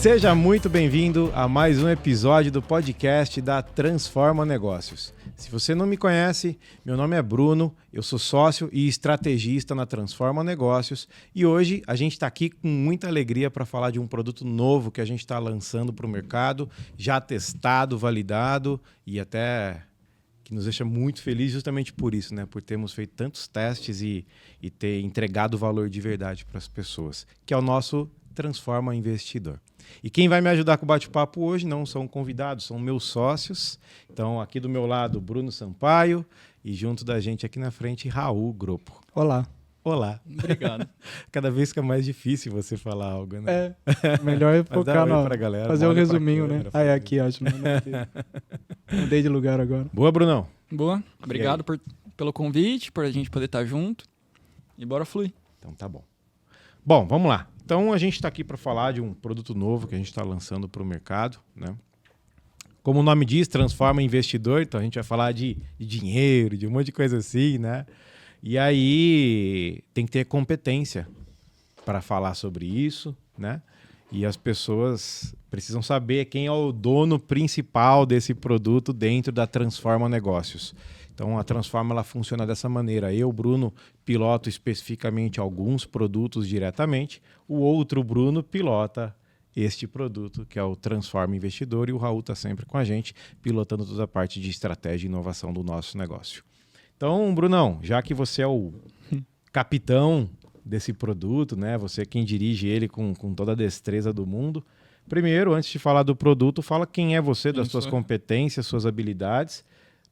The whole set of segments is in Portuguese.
Seja muito bem-vindo a mais um episódio do podcast da Transforma Negócios. Se você não me conhece, meu nome é Bruno, eu sou sócio e estrategista na Transforma Negócios e hoje a gente está aqui com muita alegria para falar de um produto novo que a gente está lançando para o mercado, já testado, validado e até que nos deixa muito feliz justamente por isso, né? Por termos feito tantos testes e ter entregado valor de verdade para as pessoas, que é o nosso Transforma Investidor. E quem vai me ajudar com o bate-papo hoje não são convidados, são meus sócios. Então, aqui do meu lado, Bruno Sampaio e junto da gente aqui na frente, Raul Gropo. Olá. Olá. Obrigado. Cada vez fica mais difícil você falar algo, né? Melhor focar pra galera, fazer um resuminho, né? É aqui, acho. Mudei de lugar agora. Boa, Brunão. Boa. Obrigado pelo convite, por a gente poder estar junto. E bora fluir. Então tá bom. Bom, vamos lá. Então a gente está aqui para falar de um produto novo que a gente está lançando para o mercado, né? Como o nome diz, transforma em investidor, então a gente vai falar de dinheiro, de um monte de coisa assim, né? E aí tem que ter competência para falar sobre isso, né? E as pessoas precisam saber quem é o dono principal desse produto dentro da Transforma Negócios. Então, a Transforma ela funciona dessa maneira. Eu, Bruno, piloto especificamente alguns produtos diretamente. O outro Bruno pilota este produto, que é o Transforma Investidor. E o Raul está sempre com a gente, pilotando toda a parte de estratégia e inovação do nosso negócio. Então, Brunão, já que você é o capitão desse produto, né? Você é quem dirige ele com toda a destreza do mundo. Primeiro, antes de falar do produto, fala quem é você, das suas competências, suas habilidades,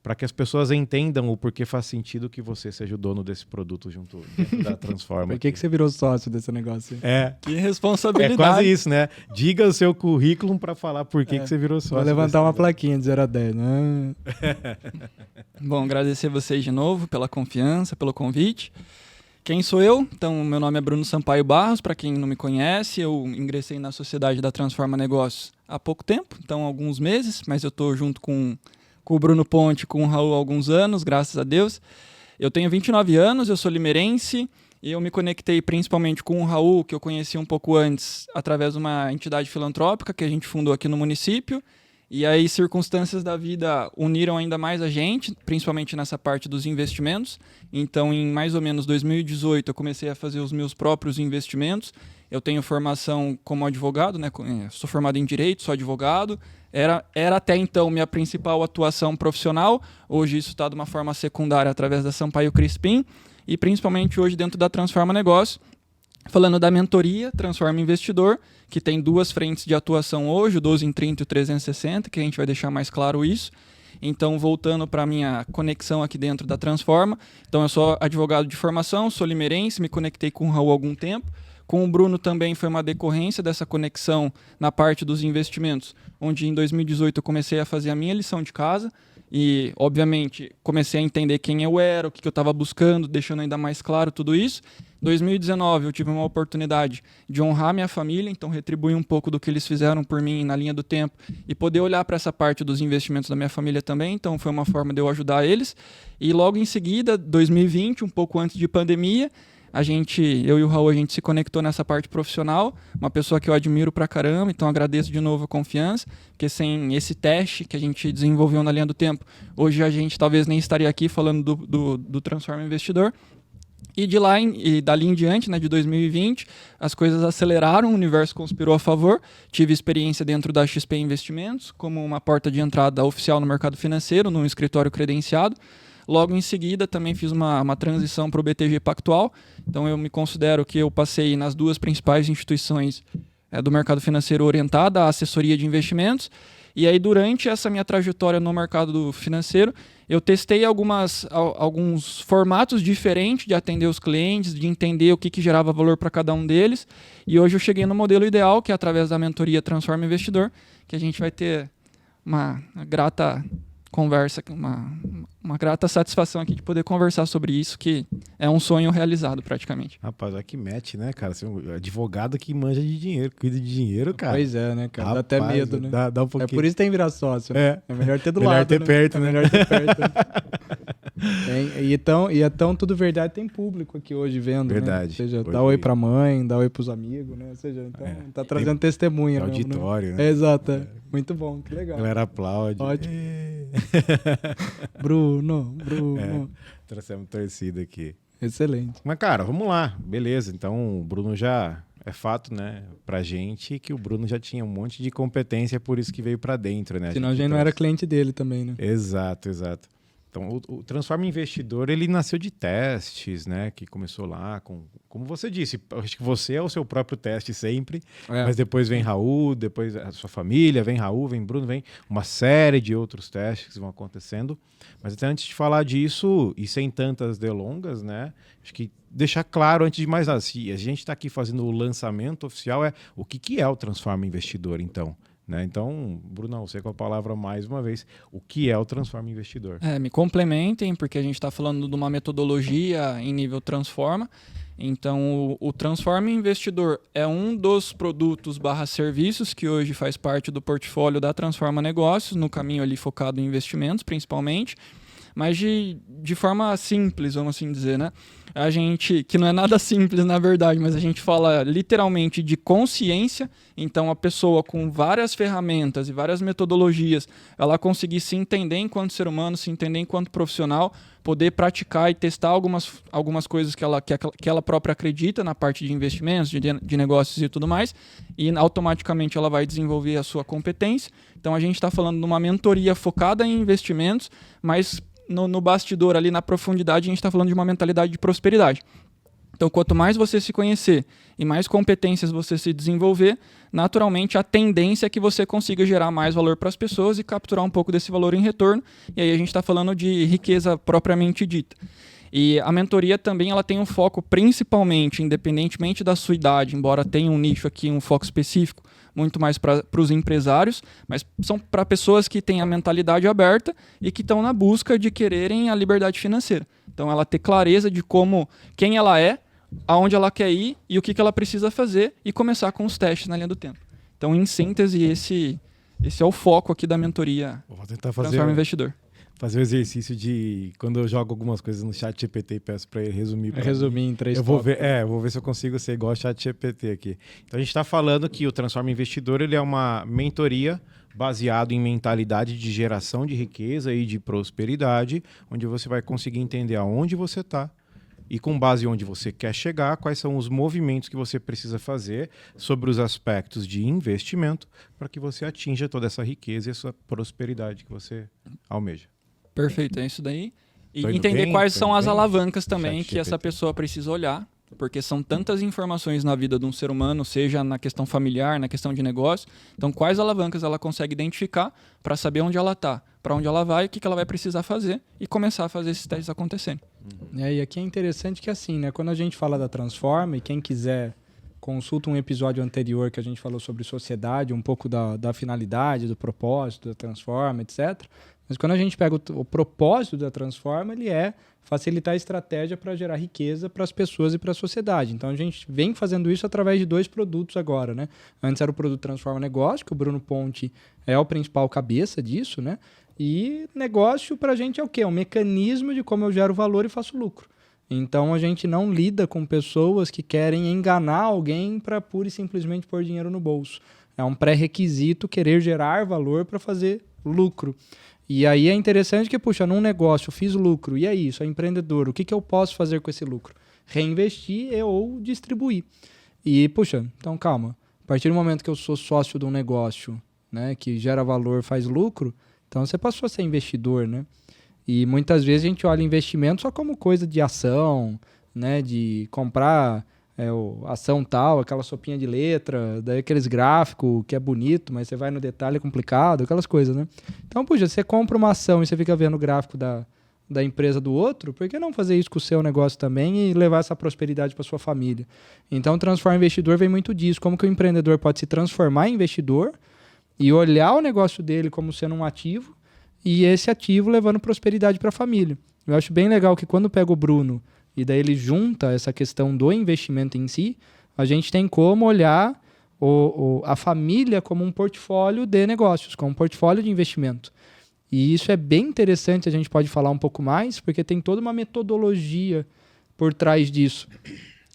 para que as pessoas entendam o porquê faz sentido que você seja o dono desse produto junto dentro da Transforma. Por que você virou sócio desse negócio? Que responsabilidade. É quase isso, né? Diga o seu currículo para falar por que você virou sócio. Vou levantar uma plaquinha de 0 a 10, né? Bom, agradecer vocês de novo pela confiança, pelo convite. Quem sou eu? Então, meu nome é Bruno Sampaio Barros, para quem não me conhece, eu ingressei na sociedade da Transforma Negócios há pouco tempo, então alguns meses, mas eu estou junto com o Bruno Ponte, com o Raul há alguns anos, graças a Deus. Eu tenho 29 anos, eu sou limeirense e eu me conectei principalmente com o Raul, que eu conheci um pouco antes, através de uma entidade filantrópica que a gente fundou aqui no município. E aí circunstâncias da vida uniram ainda mais a gente, principalmente nessa parte dos investimentos. Então, em mais ou menos 2018, eu comecei a fazer os meus próprios investimentos. Eu tenho formação como advogado, né? Sou formado em Direito, sou advogado. Era até então minha principal atuação profissional. Hoje isso está de uma forma secundária através da Sampaio Crispim. E principalmente hoje dentro da Transforma Negócio. Falando da mentoria Transforma Investidor, que tem duas frentes de atuação hoje, o 12 em 30 e o 360, que a gente vai deixar mais claro isso. Então, voltando para a minha conexão aqui dentro da Transforma. Então, eu sou advogado de formação, sou limeirense, me conectei com o Raul há algum tempo. Com o Bruno também foi uma decorrência dessa conexão na parte dos investimentos, onde em 2018 eu comecei a fazer a minha lição de casa e, obviamente, comecei a entender quem eu era, o que eu estava buscando, deixando ainda mais claro tudo isso. Em 2019 eu tive uma oportunidade de honrar minha família, então retribuir um pouco do que eles fizeram por mim na linha do tempo e poder olhar para essa parte dos investimentos da minha família também, então foi uma forma de eu ajudar eles. E logo em seguida, 2020, um pouco antes de pandemia, eu e o Raul, a gente se conectou nessa parte profissional, uma pessoa que eu admiro pra caramba, então agradeço de novo a confiança, porque sem esse teste que a gente desenvolveu na linha do tempo, hoje a gente talvez nem estaria aqui falando do Transforma Investidor. E dali em diante, né, de 2020, as coisas aceleraram, o universo conspirou a favor. Tive experiência dentro da XP Investimentos, como uma porta de entrada oficial no mercado financeiro, num escritório credenciado. Logo em seguida, também fiz uma transição para o BTG Pactual. Então, eu me considero que eu passei nas duas principais instituições do mercado financeiro orientada à assessoria de investimentos. E aí, durante essa minha trajetória no mercado financeiro, eu testei alguns formatos diferentes de atender os clientes, de entender o que gerava valor para cada um deles. E hoje eu cheguei no modelo ideal, que é através da mentoria Transforma Investidor, que a gente vai ter uma grata conversa, uma grata satisfação aqui de poder conversar sobre isso, que é um sonho realizado praticamente. Rapaz, olha que match, né, cara? Você é um advogado que manja de dinheiro, cuida de dinheiro, cara. Pois é, né, cara? Rapaz, dá até medo, né? Dá um pouquinho. É por isso que tem que virar sócio. É. É melhor ter do Melhor lado, ter né? perto, né? Melhor ter perto. E então tudo verdade tem público aqui hoje vendo, Verdade. Né? Ou seja, Hoje- dá oi pra mãe, dá oi pros amigos, né? Ou seja, então tá trazendo testemunha Tem mesmo, auditório, né? né? Exato. Muito bom, que A legal. galera aplaude. Ótimo. Bruno. Trouxemos torcida aqui. Excelente. Mas, cara, vamos lá. Beleza. Então, o Bruno já... É fato, né, pra gente que o Bruno já tinha um monte de competência, por isso que veio pra dentro, né? Senão a gente não era cliente dele também, né? Exato. Então, o Transforma Investidor, ele nasceu de testes, né? Que começou lá com... Como você disse, acho que você é o seu próprio teste sempre, mas depois vem Raul, depois a sua família, vem Raul, vem Bruno, vem uma série de outros testes que vão acontecendo. Mas até antes de falar disso, e sem tantas delongas, né? Acho que deixar claro, antes de mais nada, se a gente está aqui fazendo o lançamento oficial, o que é o Transforma Investidor, então? Né? Então, Bruno, você com a palavra mais uma vez, o que é o Transforma Investidor? Me complementem, porque a gente está falando de uma metodologia em nível Transforma. Então, o Transforma Investidor é um dos produtos / serviços que hoje faz parte do portfólio da Transforma Negócios, no caminho ali focado em investimentos, principalmente. Mas de forma simples, vamos assim dizer, né? A gente, que não é nada simples na verdade, mas a gente fala literalmente de consciência. Então, a pessoa com várias ferramentas e várias metodologias, ela conseguir se entender enquanto ser humano, se entender enquanto profissional, poder praticar e testar algumas coisas que ela própria acredita na parte de investimentos, de negócios e tudo mais, e automaticamente ela vai desenvolver a sua competência. Então, a gente está falando de uma mentoria focada em investimentos, mas no bastidor, ali na profundidade, a gente está falando de uma mentalidade de prosperidade. Então, quanto mais você se conhecer e mais competências você se desenvolver, naturalmente a tendência é que você consiga gerar mais valor para as pessoas e capturar um pouco desse valor em retorno. E aí a gente está falando de riqueza propriamente dita. E a mentoria também ela tem um foco principalmente, independentemente da sua idade, embora tenha um nicho aqui, um foco específico, muito mais para os empresários, mas são para pessoas que têm a mentalidade aberta e que estão na busca de quererem a liberdade financeira. Então ela ter clareza de quem ela é, aonde ela quer ir e o que ela precisa fazer e começar com os testes na linha do tempo. Então, em síntese, esse é o foco aqui da mentoria Vou tentar Transforma Investidor. Fazer o exercício de quando eu jogo algumas coisas no chat GPT e peço para ele resumir. Resumir em 3 eu vou ver se eu consigo ser igual ao chat GPT aqui. Então a gente está falando que o Transforma Investidor ele é uma mentoria baseado em mentalidade de geração de riqueza e de prosperidade, onde você vai conseguir entender aonde você está e com base onde você quer chegar, quais são os movimentos que você precisa fazer sobre os aspectos de investimento para que você atinja toda essa riqueza e essa prosperidade que você almeja. Perfeito, é isso daí. E Tô indo entender bem? quais Tô são indo as bem? alavancas também Chat que essa GPT. pessoa precisa olhar, porque são tantas informações na vida de um ser humano, seja na questão familiar, na questão de negócio. Então, quais alavancas ela consegue identificar para saber onde ela está, para onde ela vai, o que ela vai precisar fazer e começar a fazer esses testes acontecerem. E aqui é interessante que assim, né? Quando a gente fala da Transforma, e quem quiser consulta um episódio anterior que a gente falou sobre sociedade, um pouco da finalidade, do propósito da Transforma, etc. Mas quando a gente pega o propósito da Transforma, ele é facilitar a estratégia para gerar riqueza para as pessoas e para a sociedade. Então a gente vem fazendo isso através de 2 produtos agora, né? Antes era o produto Transforma Negócio, que o Bruno Ponte é o principal cabeça disso, né? E negócio para a gente é o quê? É um mecanismo de como eu gero valor e faço lucro. Então a gente não lida com pessoas que querem enganar alguém para pura e simplesmente pôr dinheiro no bolso. É um pré-requisito querer gerar valor para fazer lucro. E aí é interessante que, puxa, num negócio eu fiz lucro, e aí, sou empreendedor, o que eu posso fazer com esse lucro? Reinvestir ou distribuir. E, puxa, então calma, a partir do momento que eu sou sócio de um negócio, né, que gera valor, faz lucro, então você passou a ser investidor, né? E muitas vezes a gente olha investimento só como coisa de ação, né, de comprar ação tal, aquela sopinha de letra, daí aqueles gráficos que é bonito, mas você vai no detalhe é complicado, aquelas coisas, né? Então, puxa, você compra uma ação e você fica vendo o gráfico da empresa do outro, por que não fazer isso com o seu negócio também e levar essa prosperidade para sua família? Então, Transforma Investidor vem muito disso, como que o empreendedor pode se transformar em investidor e olhar o negócio dele como sendo um ativo e esse ativo levando prosperidade para a família. Eu acho bem legal que quando pega o Bruno e daí ele junta essa questão do investimento em si, a gente tem como olhar a família como um portfólio de negócios, como um portfólio de investimento. E isso é bem interessante, a gente pode falar um pouco mais, porque tem toda uma metodologia por trás disso.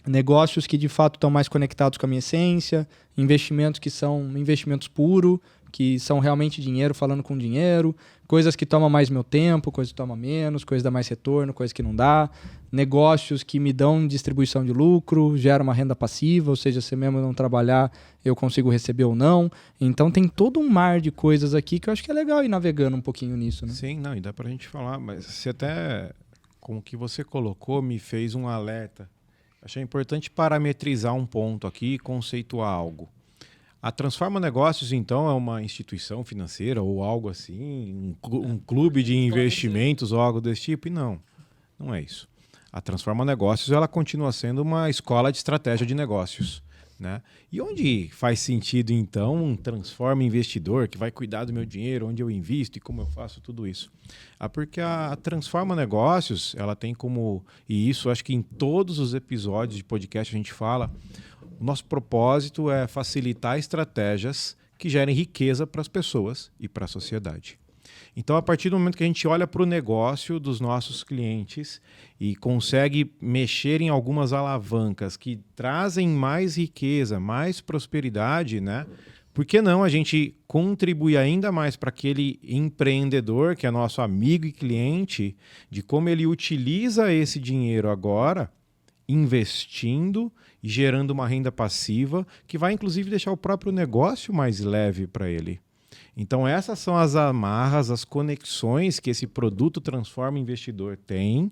Negócios que de fato estão mais conectados com a minha essência, investimentos que são investimentos puros, que são realmente dinheiro falando com dinheiro, coisas que tomam mais meu tempo, coisas que tomam menos, coisas que dá mais retorno, coisas que não dá, negócios que me dão distribuição de lucro, geram uma renda passiva, ou seja, se mesmo não trabalhar, eu consigo receber ou não. Então tem todo um mar de coisas aqui que eu acho que é legal ir navegando um pouquinho nisso, né? Sim, não, e dá pra gente falar, mas você até, com o que você colocou, me fez um alerta. Achei importante parametrizar um ponto aqui e conceituar algo. A Transforma Negócios, então, é uma instituição financeira ou algo assim, um clube de investimentos ou algo desse tipo? E não é isso. A Transforma Negócios, ela continua sendo uma escola de estratégia de negócios, né? E onde faz sentido, então, um Transforma Investidor que vai cuidar do meu dinheiro, onde eu invisto e como eu faço tudo isso? Porque a Transforma Negócios, ela tem como, e isso acho que em todos os episódios de podcast a gente fala, o nosso propósito é facilitar estratégias que gerem riqueza para as pessoas e para a sociedade. Então, a partir do momento que a gente olha para o negócio dos nossos clientes e consegue mexer em algumas alavancas que trazem mais riqueza, mais prosperidade, né? Por que não a gente contribuir ainda mais para aquele empreendedor, que é nosso amigo e cliente, de como ele utiliza esse dinheiro agora, investindo e gerando uma renda passiva que vai inclusive deixar o próprio negócio mais leve para ele. Então essas são as amarras, as conexões que esse produto Transforma Investidor tem,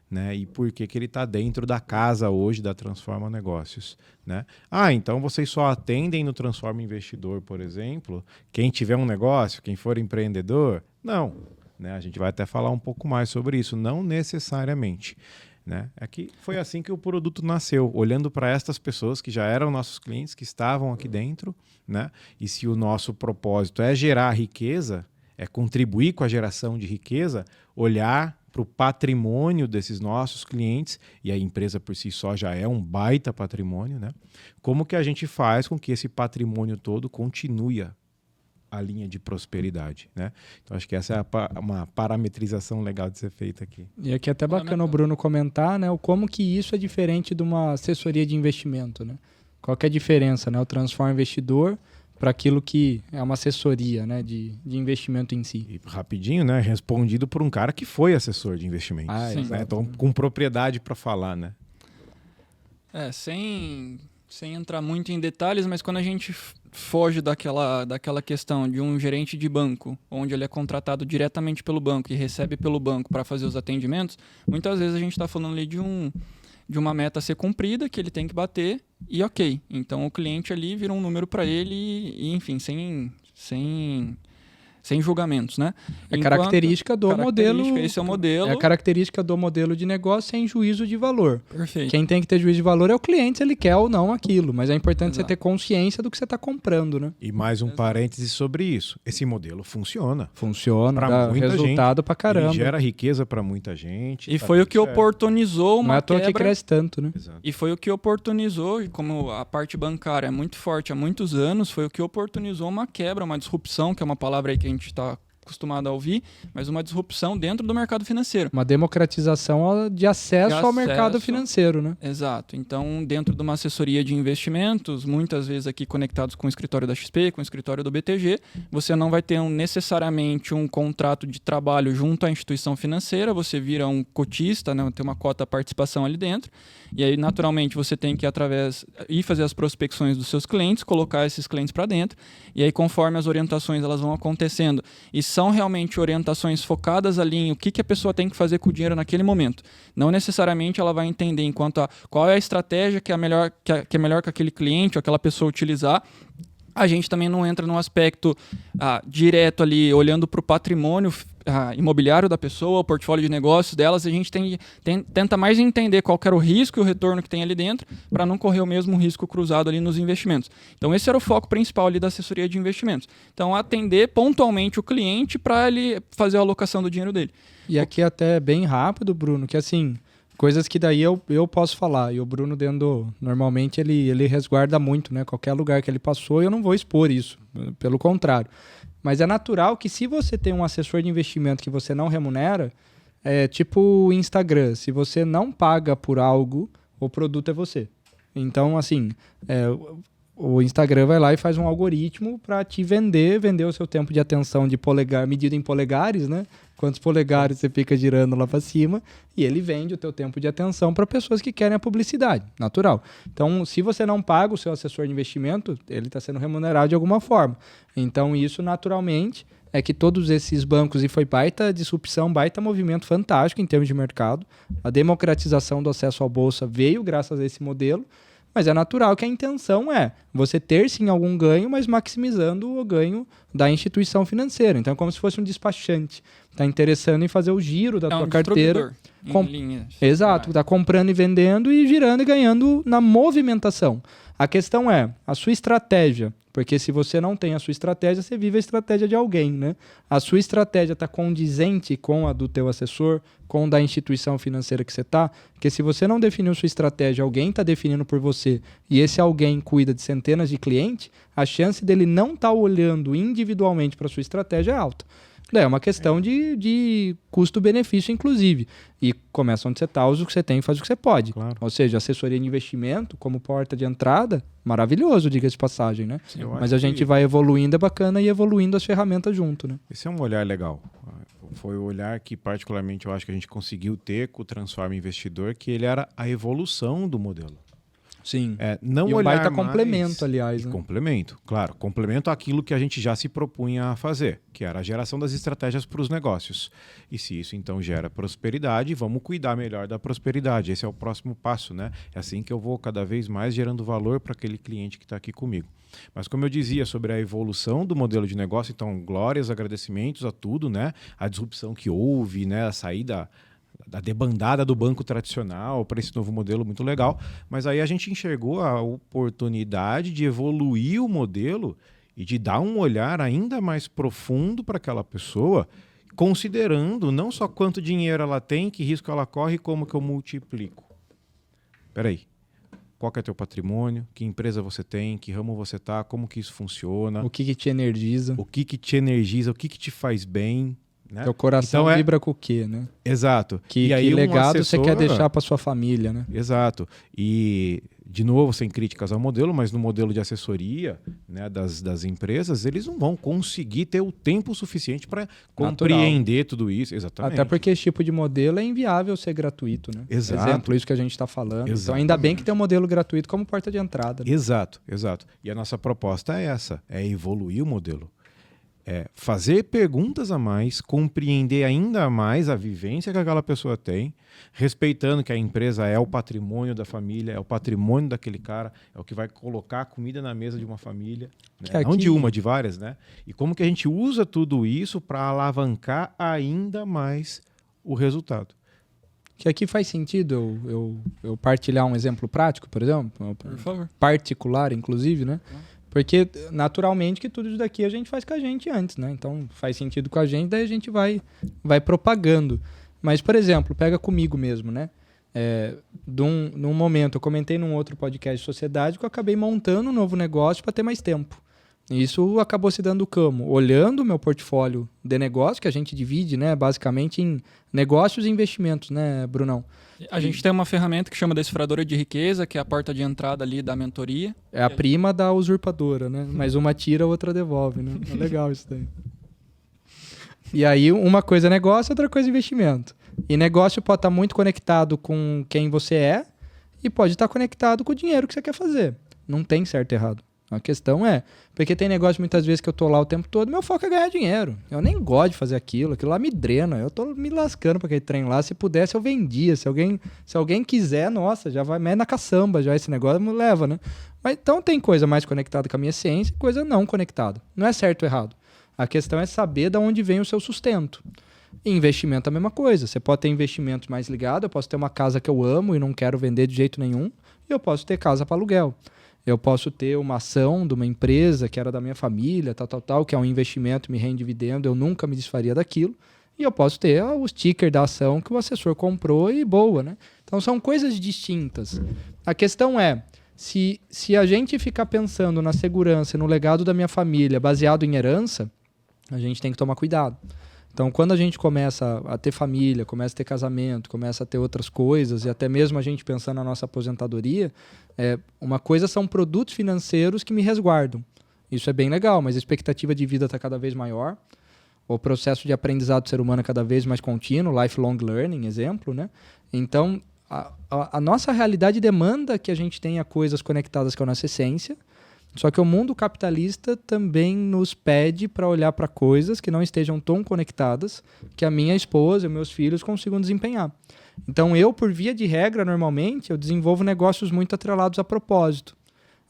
né? E por que ele está dentro da casa hoje da Transforma Negócios, né? Então vocês só atendem no Transforma Investidor, por exemplo, quem tiver um negócio, quem for empreendedor? Não, né? A gente vai até falar um pouco mais sobre isso, não necessariamente. Né? É que foi assim que o produto nasceu, olhando para estas pessoas que já eram nossos clientes, que estavam aqui dentro, né? E se o nosso propósito é gerar riqueza, é contribuir com a geração de riqueza, olhar para o patrimônio desses nossos clientes, e a empresa por si só já é um baita patrimônio, né? Como que a gente faz com que esse patrimônio todo continue a linha de prosperidade, né? Então acho que essa é uma parametrização legal de ser feita aqui. E aqui é até bacana o Bruno comentar, né, o como que isso é diferente de uma assessoria de investimento, né? Qual que é a diferença, né? O Transforma Investidor para aquilo que é uma assessoria, né, de investimento em si. E rapidinho, né, respondido por um cara que foi assessor de investimentos, né? Então com propriedade para falar, né? Sem entrar muito em detalhes, mas quando a gente foge daquela questão de um gerente de banco, onde ele é contratado diretamente pelo banco e recebe pelo banco para fazer os atendimentos, muitas vezes a gente está falando ali de uma meta a ser cumprida, que ele tem que bater, e ok. Então o cliente ali vira um número para ele e, enfim, sem julgamentos, né? É característica do modelo. Esse é o modelo. É a característica do modelo de negócio sem juízo de valor. Perfeito. Quem tem que ter juízo de valor é o cliente, se ele quer ou não aquilo. Mas é importante você ter consciência do que você está comprando, né? E mais um parêntese sobre isso. Esse modelo funciona. Funciona, pra dá muita resultado gente. pra caramba. Ele gera riqueza para muita gente. E foi o que oportunizou uma Não é à toa quebra. que cresce tanto, né? Exato. E foi o que oportunizou, como a parte bancária é muito forte há muitos anos, foi o que oportunizou uma quebra, uma disrupção, que é uma palavra aí que a gente está acostumado a ouvir, mas uma disrupção dentro do mercado financeiro. Uma democratização de acesso ao mercado financeiro, né? Exato. Então, dentro de uma assessoria de investimentos, muitas vezes aqui conectados com o escritório da XP, com o escritório do BTG, você não vai ter necessariamente um contrato de trabalho junto à instituição financeira, você vira um cotista, né? Tem uma cota de participação ali dentro, e aí, naturalmente, você tem que ir fazer as prospecções dos seus clientes, colocar esses clientes para dentro, e aí, conforme as orientações elas vão acontecendo, e são realmente orientações focadas ali em o que a pessoa tem que fazer com o dinheiro naquele momento. Não necessariamente ela vai entender qual é a estratégia que é melhor que aquele cliente ou aquela pessoa utilizar. A gente também não entra num aspecto direto ali, olhando para o patrimônio imobiliário da pessoa, o portfólio de negócios delas. A gente tenta mais entender qual que era o risco e o retorno que tem ali dentro, para não correr o mesmo risco cruzado ali nos investimentos. Então esse era o foco principal ali da assessoria de investimentos. Então atender pontualmente o cliente para ele fazer a alocação do dinheiro dele. E aqui até bem rápido, Bruno, que assim, coisas que daí eu posso falar. E o Bruno normalmente ele resguarda muito, né? Qualquer lugar que ele passou, eu não vou expor isso. Pelo contrário. Mas é natural que se você tem um assessor de investimento que você não remunera, é tipo o Instagram. Se você não paga por algo, o produto é você. Então, assim, o Instagram vai lá e faz um algoritmo para te vender o seu tempo de atenção de polegar, medido em polegares, né? Quantos polegares você fica girando lá para cima, e ele vende o teu tempo de atenção para pessoas que querem a publicidade, natural. Então, se você não paga o seu assessor de investimento, ele está sendo remunerado de alguma forma. Então, isso naturalmente é que todos esses bancos, e foi baita disrupção, baita movimento fantástico em termos de mercado, a democratização do acesso à bolsa veio graças a esse modelo, mas é natural que a intenção é você ter sim algum ganho, mas maximizando o ganho da instituição financeira. Então é como se fosse um despachante. Está interessando em fazer o giro da tua carteira. Em linha. Exato, está comprando e vendendo e girando e ganhando na movimentação. A questão é a sua estratégia, porque se você não tem a sua estratégia, você vive a estratégia de alguém, né? A sua estratégia está condizente com a do teu assessor, com a da instituição financeira que você está, porque se você não definiu sua estratégia, alguém está definindo por você, e esse alguém cuida de centenas de clientes, a chance dele não estar olhando individualmente para a sua estratégia é alta. É uma questão de custo-benefício, inclusive. E começa onde você está, usa o que você tem e faz o que você pode. Claro. Ou seja, assessoria de investimento como porta de entrada, maravilhoso, diga-se de passagem, né? Sim, mas a gente vai evoluindo, é bacana, e evoluindo as ferramentas junto, né? Esse é um olhar legal. Foi o olhar que, particularmente, eu acho que a gente conseguiu ter com o Transforma Investidor, que ele era a evolução do modelo. Sim. Não e um olhar baita mais... complemento, aliás. Né? Complemento, claro. Complemento àquilo que a gente já se propunha a fazer, que era a geração das estratégias para os negócios. E se isso, então, gera prosperidade, vamos cuidar melhor da prosperidade. Esse é o próximo passo, né? É assim que eu vou cada vez mais gerando valor para aquele cliente que está aqui comigo. Mas como eu dizia sobre a evolução do modelo de negócio, então, glórias, agradecimentos a tudo, né? A disrupção que houve, né? A saída... da debandada do banco tradicional para esse novo modelo muito legal, mas aí a gente enxergou a oportunidade de evoluir o modelo e de dar um olhar ainda mais profundo para aquela pessoa, considerando não só quanto dinheiro ela tem, que risco ela corre e como que eu multiplico. Espera aí. Qual que é teu patrimônio? Que empresa você tem? Que ramo você está? Como que isso funciona? O que te energiza? O que te energiza? O que te faz bem? Né? Teu coração então vibra com o quê, né? Exato. Que legado você quer deixar para sua família, né? Exato. E, de novo, sem críticas ao modelo, mas no modelo de assessoria, né, das empresas, eles não vão conseguir ter o tempo suficiente para compreender tudo isso. Exatamente. Até porque esse tipo de modelo é inviável ser gratuito, né? Exato. Exemplo, isso que a gente está falando. Exatamente. Então, ainda bem que tem um modelo gratuito como porta de entrada. Né? Exato, exato. E a nossa proposta é essa, é evoluir o modelo. Fazer perguntas a mais, compreender ainda mais a vivência que aquela pessoa tem, respeitando que a empresa é o patrimônio da família, é o patrimônio daquele cara, é o que vai colocar a comida na mesa de uma família, né? Não de uma, de várias, né? E como que a gente usa tudo isso para alavancar ainda mais o resultado. Que aqui faz sentido eu partilhar um exemplo prático, por exemplo? Por favor. Particular, inclusive, né? Porque, naturalmente, que tudo isso daqui a gente faz com a gente antes, né? Então, faz sentido com a gente, daí a gente vai propagando. Mas, por exemplo, pega comigo mesmo, né? Num momento, eu comentei num outro podcast de sociedade que eu acabei montando um novo negócio para ter mais tempo. E isso acabou se dando como? Olhando o meu portfólio de negócio, que a gente divide, né? Basicamente em negócios e investimentos, né, Brunão? A gente tem uma ferramenta que chama decifradora de riqueza, que é a porta de entrada ali da mentoria. É a prima da usurpadora, né? Mas uma tira, a outra devolve, né? É legal isso daí. E aí, uma coisa é negócio, outra coisa é investimento. E negócio pode estar muito conectado com quem você é e pode estar conectado com o dinheiro que você quer fazer. Não tem certo e errado. A questão é, porque tem negócio muitas vezes que eu tô lá o tempo todo, meu foco é ganhar dinheiro. Eu nem gosto de fazer aquilo lá me drena. Eu tô me lascando pra aquele trem lá. Se pudesse, eu vendia. Se alguém quiser, nossa, já vai mais na caçamba, já esse negócio me leva, né? Mas então tem coisa mais conectada com a minha ciência e coisa não conectada. Não é certo ou errado. A questão é saber de onde vem o seu sustento. E investimento é a mesma coisa. Você pode ter investimentos mais ligados. Eu posso ter uma casa que eu amo e não quero vender de jeito nenhum. E eu posso ter casa para aluguel. Eu posso ter uma ação de uma empresa que era da minha família, tal, que é um investimento, me rende dividendo, eu nunca me desfaria daquilo. E eu posso ter o sticker da ação que o assessor comprou e boa, né? Então são coisas distintas. A questão é, se a gente ficar pensando na segurança e no legado da minha família baseado em herança, a gente tem que tomar cuidado. Então, quando a gente começa a ter família, começa a ter casamento, começa a ter outras coisas, e até mesmo a gente pensando na nossa aposentadoria, uma coisa são produtos financeiros que me resguardam. Isso é bem legal, mas a expectativa de vida está cada vez maior. O processo de aprendizado do ser humano é cada vez mais contínuo, lifelong learning, exemplo, né? Então, a nossa realidade demanda que a gente tenha coisas conectadas com a nossa essência, só que o mundo capitalista também nos pede para olhar para coisas que não estejam tão conectadas que a minha esposa e meus filhos consigam desempenhar. Então, eu, por via de regra, normalmente, eu desenvolvo negócios muito atrelados a propósito.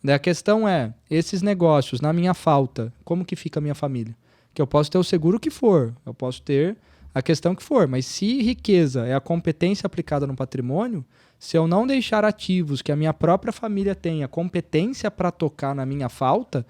Daí a questão é, esses negócios, na minha falta, como que fica a minha família? Que eu posso ter o seguro que for, eu posso ter a questão que for, mas se riqueza é a competência aplicada no patrimônio, se eu não deixar ativos que a minha própria família tenha competência para tocar na minha falta,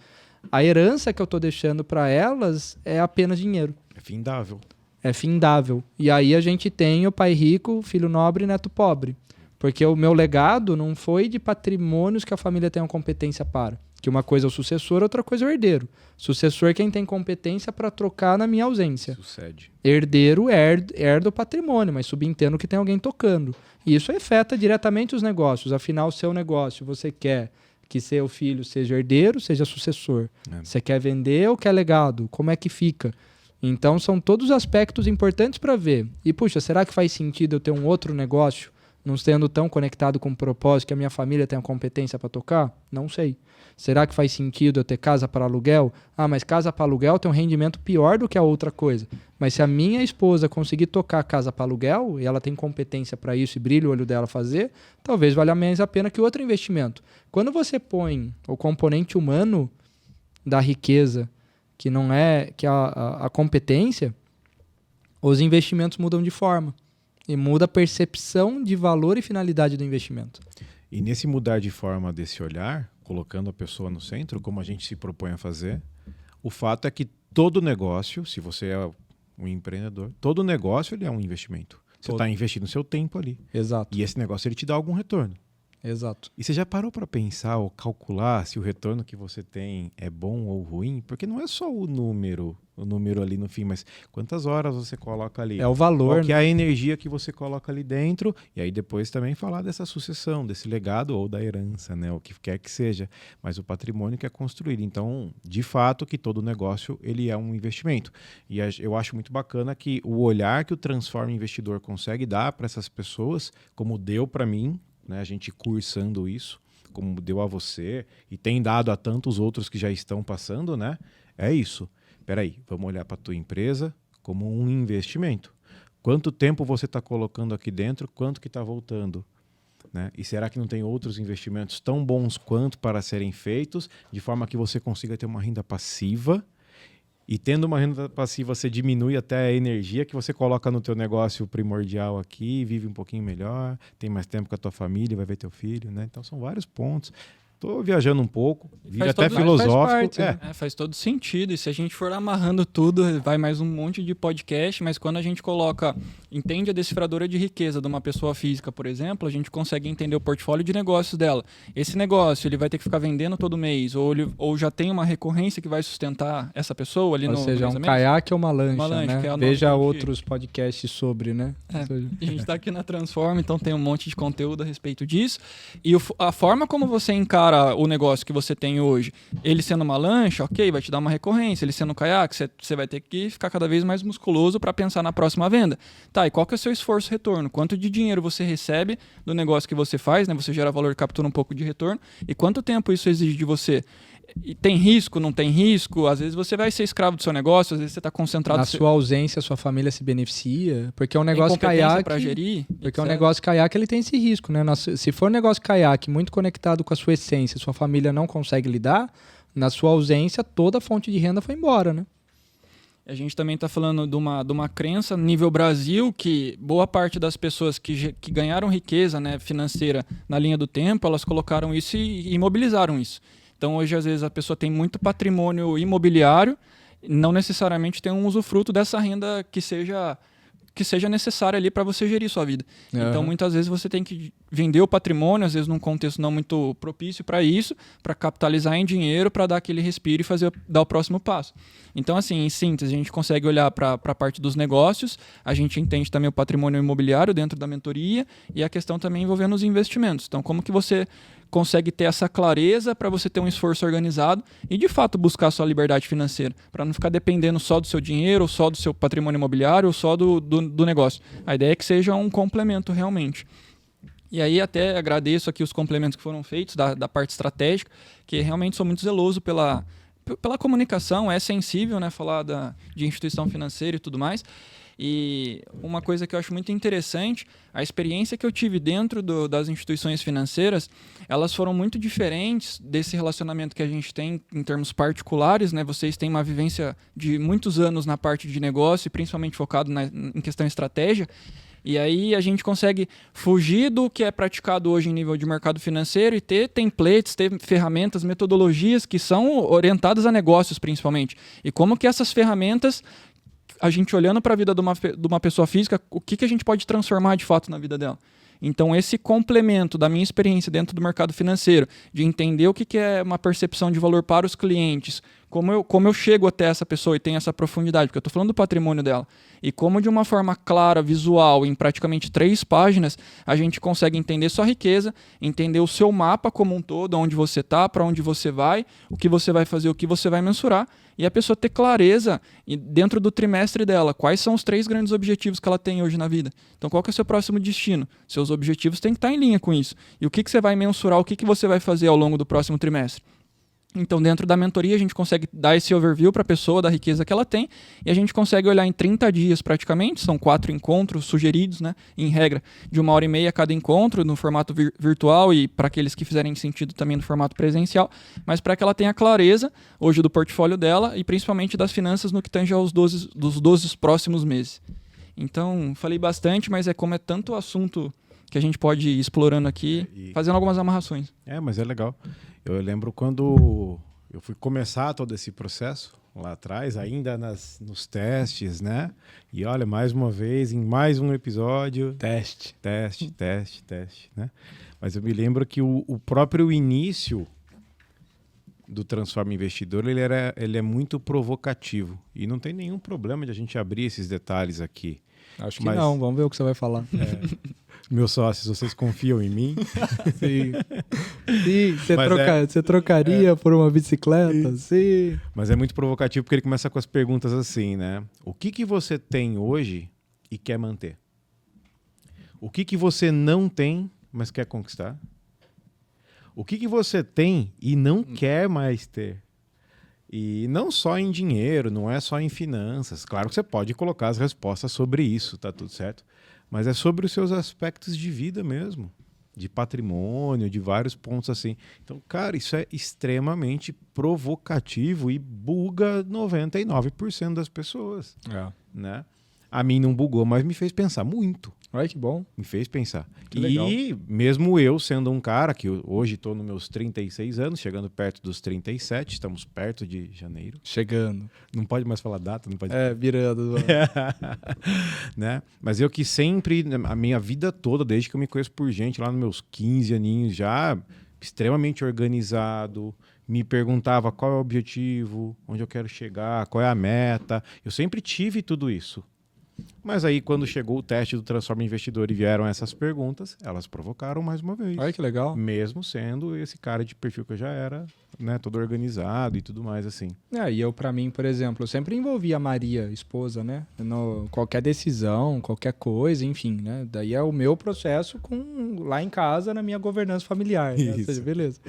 a herança que eu estou deixando para elas é apenas dinheiro. É findável. É findável. E aí a gente tem o pai rico, filho nobre e neto pobre. Porque o meu legado não foi de patrimônios que a família tenha competência para. Que uma coisa é o sucessor, outra coisa é o herdeiro. Sucessor é quem tem competência para trocar na minha ausência. Sucede. Herdeiro herda o patrimônio, mas subentendo que tem alguém tocando. E isso afeta diretamente os negócios. Afinal, o seu negócio, você quer que seu filho seja herdeiro, seja sucessor. Você quer vender ou quer legado? Como é que fica? Então, são todos aspectos importantes para ver. E, puxa, será que faz sentido eu ter um outro negócio, não sendo tão conectado com o propósito que a minha família tenha competência para tocar? Não sei. Será que faz sentido eu ter casa para aluguel? Ah, mas casa para aluguel tem um rendimento pior do que a outra coisa. Mas se a minha esposa conseguir tocar casa para aluguel, e ela tem competência para isso e brilha o olho dela fazer, talvez valha mais a pena que outro investimento. Quando você põe o componente humano da riqueza, que não é que a competência, os investimentos mudam de forma. E muda a percepção de valor e finalidade do investimento. E nesse mudar de forma desse olhar, colocando a pessoa no centro, como a gente se propõe a fazer, o fato é que todo negócio, se você é um empreendedor, todo negócio ele é um investimento. Você está investindo seu tempo ali. Exato. E esse negócio ele te dá algum retorno. Exato. E você já parou para pensar ou calcular se o retorno que você tem é bom ou ruim? Porque não é só o número ali no fim, mas quantas horas você coloca ali? É o valor. Qual que é a energia que você coloca ali dentro? E aí depois também falar dessa sucessão, desse legado ou da herança, né? O que quer que seja. Mas o patrimônio que é construído. Então, de fato, que todo negócio ele é um investimento. E eu acho muito bacana que o olhar que o Transforma Investidor consegue dar para essas pessoas, como deu para mim, né, a gente cursando isso, como deu a você e tem dado a tantos outros que já estão passando, né? É isso. Peraí, vamos olhar para a tua empresa como um investimento. Quanto tempo você está colocando aqui dentro, quanto que está voltando? Né? E será que não tem outros investimentos tão bons quanto para serem feitos, de forma que você consiga ter uma renda passiva? E tendo uma renda passiva, você diminui até a energia que você coloca no teu negócio primordial aqui, vive um pouquinho melhor, tem mais tempo com a tua família, vai ver teu filho, né? Então são vários pontos. Estou viajando um pouco, vídeo até filosófico. Faz todo sentido. E se a gente for amarrando tudo, vai mais um monte de podcast, mas quando a gente entende a decifradora de riqueza de uma pessoa física, por exemplo, a gente consegue entender o portfólio de negócios dela. Esse negócio, ele vai ter que ficar vendendo todo mês, ou já tem uma recorrência que vai sustentar essa pessoa ali no mês. Ou seja, um caiaque ou uma lancha, né? Veja outros podcasts sobre, né? A gente está aqui na Transforma, então tem um monte de conteúdo a respeito disso. E a forma como você encara o negócio que você tem hoje, ele sendo uma lancha, ok, vai te dar uma recorrência. Ele sendo um caiaque, você vai ter que ficar cada vez mais musculoso para pensar na próxima venda. Tá, e qual que é o seu esforço-retorno? Quanto de dinheiro você recebe do negócio que você faz, né? Você gera valor e captura um pouco de retorno. E quanto tempo isso exige de você? E tem risco, não tem risco? Às vezes você vai ser escravo do seu negócio, às vezes você está concentrado... Na sua ausência, a sua família se beneficia, porque é um negócio caiaque... para gerir, porque é um negócio caiaque, ele tem esse risco, né? Se for um negócio caiaque muito conectado com a sua essência, sua família não consegue lidar, na sua ausência, toda a fonte de renda foi embora, né? A gente também está falando de uma crença nível Brasil, que boa parte das pessoas que ganharam riqueza, né, financeira na linha do tempo, elas colocaram isso e imobilizaram isso. Então, hoje, às vezes, a pessoa tem muito patrimônio imobiliário, não necessariamente tem um usufruto dessa renda que seja necessária ali para você gerir sua vida. Uhum. Então, muitas vezes, você tem que vender o patrimônio, às vezes num contexto não muito propício para isso, para capitalizar em dinheiro, para dar aquele respiro e dar o próximo passo. Então, assim, em síntese, a gente consegue olhar para a parte dos negócios, a gente entende também o patrimônio imobiliário dentro da mentoria e a questão também envolvendo os investimentos. Então, como que você consegue ter essa clareza para você ter um esforço organizado e, de fato, buscar a sua liberdade financeira, para não ficar dependendo só do seu dinheiro, ou só do seu patrimônio imobiliário, ou só do negócio. A ideia é que seja um complemento realmente. E aí até agradeço aqui os complementos que foram feitos da parte estratégica, que realmente sou muito zeloso pela comunicação, é sensível, né, falar de instituição financeira e tudo mais. E uma coisa que eu acho muito interessante, a experiência que eu tive dentro das instituições financeiras, elas foram muito diferentes desse relacionamento que a gente tem em termos particulares, né? Vocês têm uma vivência de muitos anos na parte de negócio, principalmente focado em questão de estratégia. E aí a gente consegue fugir do que é praticado hoje em nível de mercado financeiro e ter templates, ter ferramentas, metodologias que são orientadas a negócios principalmente. E como que essas ferramentas, a gente olhando para a vida de uma pessoa física, o que a gente pode transformar de fato na vida dela. Então, esse complemento da minha experiência dentro do mercado financeiro, de entender o que é uma percepção de valor para os clientes, como eu chego até essa pessoa e tenho essa profundidade, porque eu estou falando do patrimônio dela, e como de uma forma clara, visual, em praticamente 3 páginas, a gente consegue entender sua riqueza, entender o seu mapa como um todo, onde você está, para onde você vai, o que você vai fazer, o que você vai mensurar, e a pessoa ter clareza dentro do trimestre dela, quais são os 3 grandes objetivos que ela tem hoje na vida. Então, qual que é o seu próximo destino? Seus objetivos têm que estar em linha com isso. E o que você vai mensurar, o que você vai fazer ao longo do próximo trimestre? Então, dentro da mentoria, a gente consegue dar esse overview para a pessoa da riqueza que ela tem e a gente consegue olhar em 30 dias praticamente, são 4 encontros sugeridos, né, em regra, de 1h30 cada encontro, no formato virtual e para aqueles que fizerem sentido também no formato presencial, mas para que ela tenha clareza hoje do portfólio dela e principalmente das finanças no que tange aos 12 próximos meses. Então, falei bastante, mas como é tanto assunto que a gente pode ir explorando aqui, fazendo algumas amarrações. Mas é legal. Eu lembro quando eu fui começar todo esse processo, lá atrás, ainda nos testes, né? E olha, mais uma vez, em mais um episódio... Teste, né? Mas eu me lembro que o próprio início do Transforma Investidor, ele é muito provocativo. E não tem nenhum problema de a gente abrir esses detalhes aqui. Acho que não, vamos ver o que você vai falar. Meus sócios, vocês confiam em mim? Sim. Sim, você trocaria por uma bicicleta? Sim. Mas é muito provocativo porque ele começa com as perguntas assim, né? O que você tem hoje e quer manter? O que você não tem, mas quer conquistar? O que você tem e não quer mais ter? E não só em dinheiro, não é só em finanças. Claro que você pode colocar as respostas sobre isso, tá tudo certo. Mas é sobre os seus aspectos de vida mesmo, de patrimônio, de vários pontos assim. Então, cara, isso é extremamente provocativo e buga 99% das pessoas. Né? A mim não bugou, mas me fez pensar muito. Olha que bom. Me fez pensar. Que legal. E mesmo eu sendo um cara que hoje estou nos meus 36 anos, chegando perto dos 37, estamos perto de janeiro. Chegando. Não pode mais falar data, não pode. Virando. Né? Mas eu que sempre, a minha vida toda, desde que eu me conheço por gente, lá nos meus 15 aninhos já, extremamente organizado, me perguntava qual é o objetivo, onde eu quero chegar, qual é a meta. Eu sempre tive tudo isso. Mas aí, quando chegou o teste do Transforma Investidor e vieram essas perguntas, elas provocaram mais uma vez. Olha que legal. Mesmo sendo esse cara de perfil que eu já era, né, todo organizado e tudo mais assim. E eu, pra mim, por exemplo, eu sempre envolvi a Maria, esposa, né? Qualquer decisão, qualquer coisa, enfim, né? Daí é o meu processo lá em casa, na minha governança familiar. Né? Ou seja, beleza.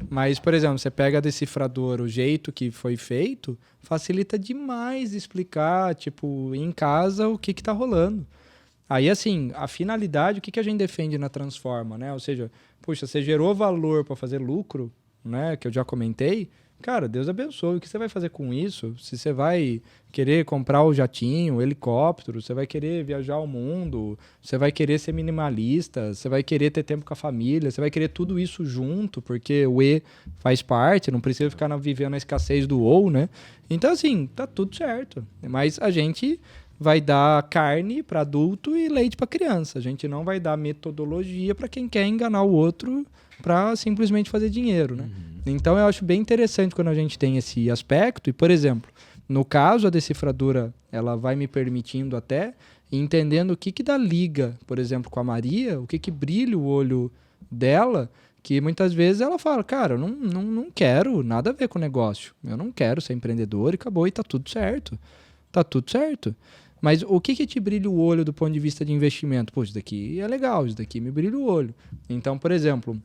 Mas, por exemplo, você pega a decifradora, o jeito que foi feito, facilita demais explicar, tipo, em casa o que tá rolando. Aí, assim, a finalidade, o que a gente defende na Transforma, né? Ou seja, puxa, você gerou valor para fazer lucro, né? Que eu já comentei. Cara, Deus abençoe. O que você vai fazer com isso? Se você vai querer comprar o jatinho, o helicóptero, você vai querer viajar ao mundo, você vai querer ser minimalista, você vai querer ter tempo com a família, você vai querer tudo isso junto, porque o E faz parte, não precisa ficar vivendo a escassez do ou, né? Então, assim, tá tudo certo. Mas a gente vai dar carne para adulto e leite para criança. A gente não vai dar metodologia para quem quer enganar o outro para simplesmente fazer dinheiro, né? Então eu acho bem interessante quando a gente tem esse aspecto. E, por exemplo, no caso a decifradora, ela vai me permitindo até entendendo o que dá liga, por exemplo, com a Maria, o que brilha o olho dela, que muitas vezes ela fala, cara, eu não quero nada a ver com o negócio. Eu não quero ser empreendedor e acabou e tá tudo certo. Tá tudo certo. Mas o que te brilha o olho do ponto de vista de investimento? Pô, isso daqui é legal, isso daqui me brilha o olho. Então, por exemplo,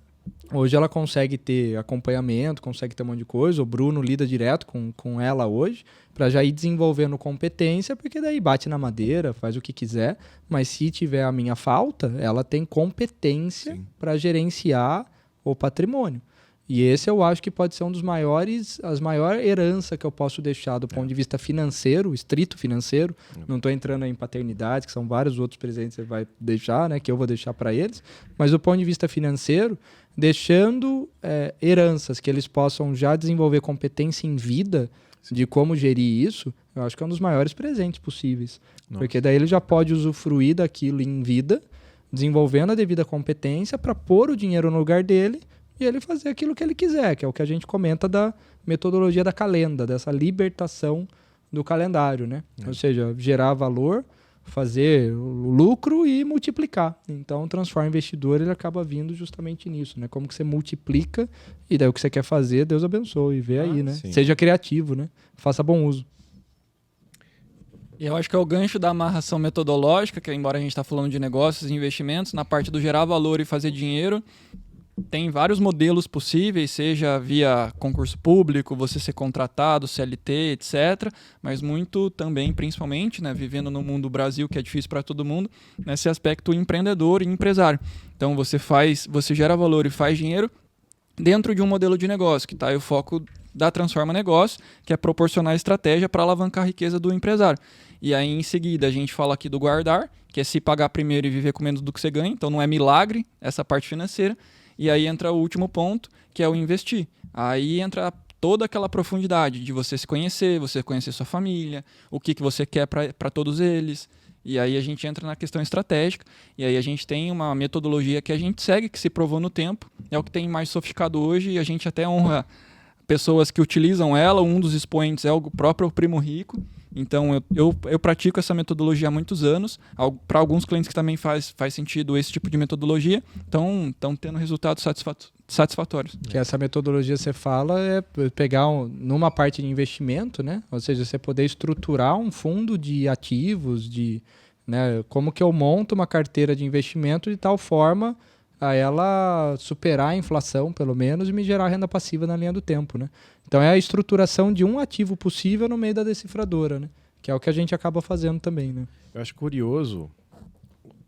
hoje ela consegue ter acompanhamento, consegue ter um monte de coisa. O Bruno lida direto com ela hoje para já ir desenvolvendo competência, porque daí bate na madeira, faz o que quiser. Mas se tiver a minha falta, ela tem competência para gerenciar o patrimônio. E esse eu acho que pode ser as maiores herança que eu posso deixar do ponto de vista financeiro, estrito financeiro. Não estou entrando em paternidade, que são vários outros presentes que você vai deixar, né, que eu vou deixar para eles. Mas do ponto de vista financeiro, deixando heranças que eles possam já desenvolver competência em vida de como gerir isso, eu acho que é um dos maiores presentes possíveis. Porque daí ele já pode usufruir daquilo em vida, desenvolvendo a devida competência para pôr o dinheiro no lugar dele e ele fazer aquilo que ele quiser, que é o que a gente comenta da metodologia da calenda, dessa libertação do calendário, né? Ou seja, gerar valor, fazer o lucro e multiplicar. Então, o Transforma Investidor, ele acaba vindo justamente nisso, né? Como que você multiplica e daí o que você quer fazer, Deus abençoe, vê aí, né? Sim. Seja criativo, né? Faça bom uso. E eu acho que é o gancho da amarração metodológica, que embora a gente está falando de negócios e investimentos, na parte do gerar valor e fazer dinheiro, tem vários modelos possíveis, seja via concurso público, você ser contratado, CLT, etc. Mas muito também, principalmente, né, vivendo no mundo Brasil, que é difícil para todo mundo, nesse aspecto empreendedor e empresário. Então você gera valor e faz dinheiro dentro de um modelo de negócio, que está aí o foco da Transforma Negócio, que é proporcionar estratégia para alavancar a riqueza do empresário. E aí, em seguida, a gente fala aqui do guardar, que é se pagar primeiro e viver com menos do que você ganha. Então não é milagre essa parte financeira. E aí entra o último ponto, que é o investir. Aí entra toda aquela profundidade de você se conhecer, você conhecer sua família, o que você quer para todos eles. E aí a gente entra na questão estratégica. E aí a gente tem uma metodologia que a gente segue, que se provou no tempo. É o que tem mais sofisticado hoje e a gente até honra pessoas que utilizam ela. Um dos expoentes é o próprio Primo Rico. Então, eu pratico essa metodologia há muitos anos. Para alguns clientes que também faz sentido esse tipo de metodologia, estão tendo resultados satisfatórios. Que essa metodologia você fala é pegar numa parte de investimento, né? Ou seja, você poder estruturar um fundo de ativos, né? Como que eu monto uma carteira de investimento de tal forma a ela superar a inflação, pelo menos, e me gerar renda passiva na linha do tempo, né? Então é a estruturação de um ativo possível no meio da decifradora, né? Que é o que a gente acaba fazendo também, né? Eu acho curioso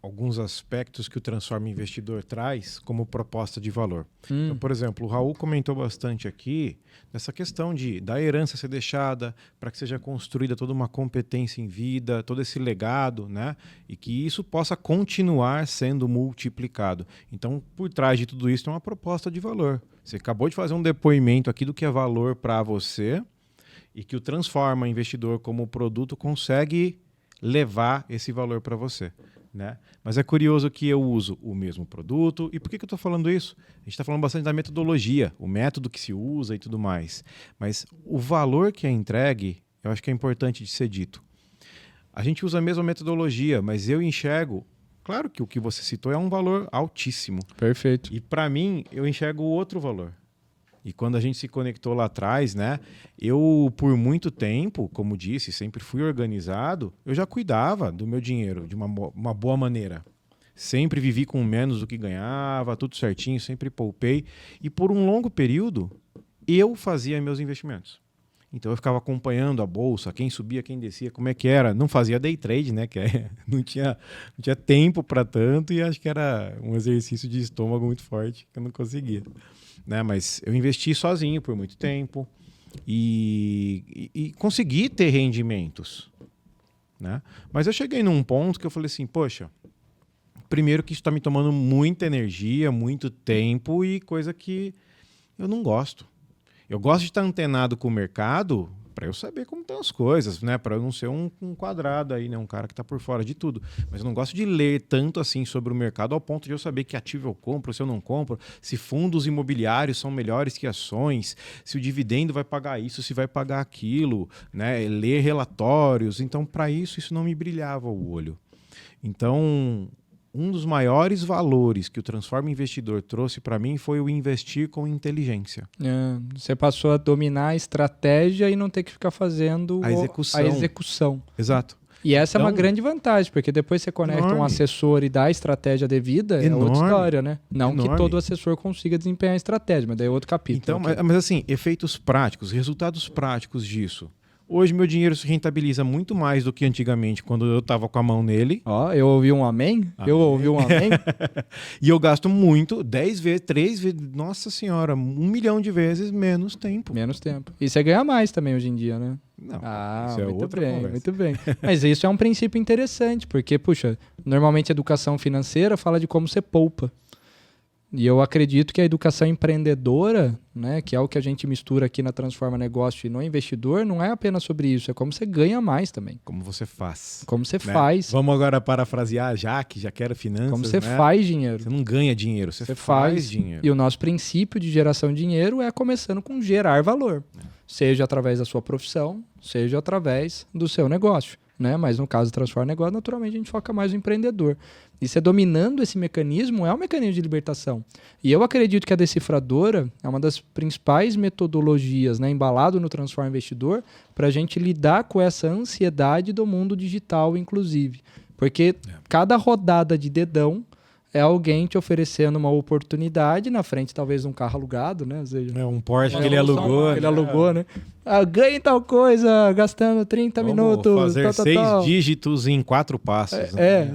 alguns aspectos que o Transforma Investidor traz como proposta de valor. Então, por exemplo, o Raul comentou bastante aqui nessa questão da herança ser deixada para que seja construída toda uma competência em vida, todo esse legado, né? E que isso possa continuar sendo multiplicado. Então, por trás de tudo isso tem uma proposta de valor. Você acabou de fazer um depoimento aqui do que é valor para você e que o Transforma Investidor como produto consegue levar esse valor para você. Né? Mas é curioso que eu uso o mesmo produto. E por que eu estou falando isso? A gente está falando bastante da metodologia, o método que se usa e tudo mais. Mas o valor que é entregue, eu acho que é importante de ser dito. A gente usa a mesma metodologia, mas eu enxergo... Claro que o que você citou é um valor altíssimo. Perfeito. E para mim, eu enxergo outro valor. E quando a gente se conectou lá atrás, né? Eu, por muito tempo, como disse, sempre fui organizado, eu já cuidava do meu dinheiro de uma boa maneira. Sempre vivi com menos do que ganhava, tudo certinho, sempre poupei. E por um longo período, eu fazia meus investimentos. Então eu ficava acompanhando a bolsa, quem subia, quem descia, como é que era. Não fazia day trade, né? Não tinha tempo para tanto e acho que era um exercício de estômago muito forte que eu não conseguia. Né? Mas eu investi sozinho por muito tempo e consegui ter rendimentos. Né? Mas eu cheguei num ponto que eu falei assim, poxa, primeiro que isso está me tomando muita energia, muito tempo e coisa que eu não gosto. Eu gosto de estar antenado com o mercado para eu saber como estão as coisas, né? Para eu não ser um quadrado aí, né? Um cara que está por fora de tudo. Mas eu não gosto de ler tanto assim sobre o mercado ao ponto de eu saber que ativo eu compro, se eu não compro, se fundos imobiliários são melhores que ações, se o dividendo vai pagar isso, se vai pagar aquilo, né? Ler relatórios. Então, para isso não me brilhava o olho. Então, um dos maiores valores que o Transforma Investidor trouxe para mim foi o investir com inteligência. Você passou a dominar a estratégia e não ter que ficar fazendo A execução. Exato. E essa é uma grande vantagem, porque depois você conecta um assessor e dá a estratégia devida, é outra história, né? Não que todo assessor consiga desempenhar a estratégia, mas daí é outro capítulo. Então, mas assim, efeitos práticos, resultados práticos disso. Hoje meu dinheiro se rentabiliza muito mais do que antigamente, quando eu estava com a mão nele. Ó, eu ouvi um amém? Eu ouvi um amém? E eu gasto muito, 10 vezes, 3 vezes, nossa senhora, 1 milhão de vezes menos tempo. Menos tempo. E você ganha mais também hoje em dia, né? Não, isso é muito outra bem, conversa. muito bem. Mas isso é um princípio interessante, porque, puxa, normalmente a educação financeira fala de como você poupa. E eu acredito que a educação empreendedora, né, que é o que a gente mistura aqui na Transforma Negócio e no investidor, não é apenas sobre isso, é como você ganha mais também. Como você faz. Como você né? faz. Vamos agora parafrasear a Jaque, já quero finanças. Como você né? faz dinheiro. Você não ganha dinheiro, você faz dinheiro. E o nosso princípio de geração de dinheiro é começando com gerar valor. Seja através da sua profissão, seja através do seu negócio. Né? Mas no caso do Transforma Negócio, naturalmente a gente foca mais no empreendedor. E você dominando esse mecanismo é um mecanismo de libertação. E eu acredito que a decifradora é uma das principais metodologias, né, embalado no Transforma Investidor, para a gente lidar com essa ansiedade do mundo digital, inclusive. Porque cada rodada de dedão é alguém te oferecendo uma oportunidade na frente, talvez, de um carro alugado, né? Ou seja, um Porsche que ele alugou. Ele alugou, né? Ganhe tal coisa, gastando 30 minutos. Fazer 6 dígitos em 4 passos.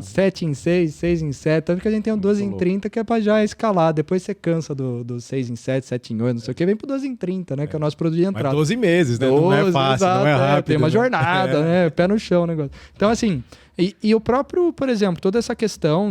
7 em 6, 6 em 7. Tanto que a gente tem o 12 em 30, que é pra já escalar. Depois você cansa do 6 em 7, 7 em 8, não sei o que. Vem pro 12 em 30, né? Que é o nosso produto de entrada. Mas 12 meses, né? Não é fácil, exato, não é rápido. Tem uma jornada, né? Pé no chão o negócio. Então, assim, e o próprio, por exemplo, toda essa questão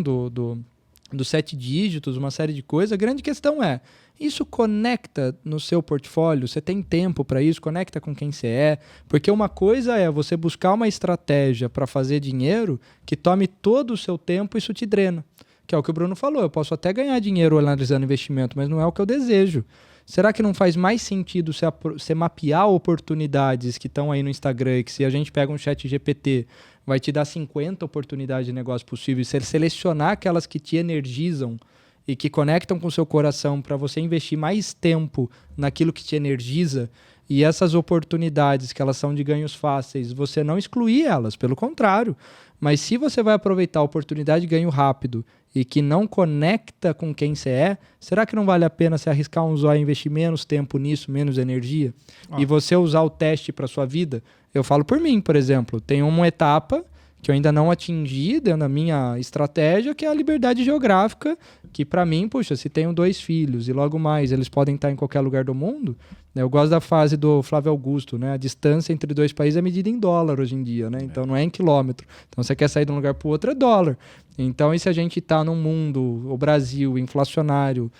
dos 7 dígitos, uma série de coisas, a grande questão é, isso conecta no seu portfólio? Você tem tempo para isso? Conecta com quem você é? Porque uma coisa é você buscar uma estratégia para fazer dinheiro que tome todo o seu tempo e isso te drena. Que é o que o Bruno falou, eu posso até ganhar dinheiro analisando investimento, mas não é o que eu desejo. Será que não faz mais sentido você mapear oportunidades que estão aí no Instagram e que se a gente pega um chat GPT vai te dar 50 oportunidades de negócio possíveis, você selecionar aquelas que te energizam e que conectam com o seu coração para você investir mais tempo naquilo que te energiza e essas oportunidades que elas são de ganhos fáceis, você não excluir elas, pelo contrário. Mas se você vai aproveitar a oportunidade de ganho rápido e que não conecta com quem você é, será que não vale a pena se arriscar um zóio e investir menos tempo nisso, menos energia? E você usar o teste para sua vida? Eu falo por mim, por exemplo, tem uma etapa que eu ainda não atingi dentro da minha estratégia, que é a liberdade geográfica, que para mim, puxa, se tenho 2 filhos e logo mais eles podem estar em qualquer lugar do mundo, né? Eu gosto da frase do Flávio Augusto, né? A distância entre 2 países é medida em dólar hoje em dia, né? Então não é em quilômetro. Então você quer sair de um lugar para o outro, é dólar. Então e se a gente está num mundo, o Brasil, inflacionário,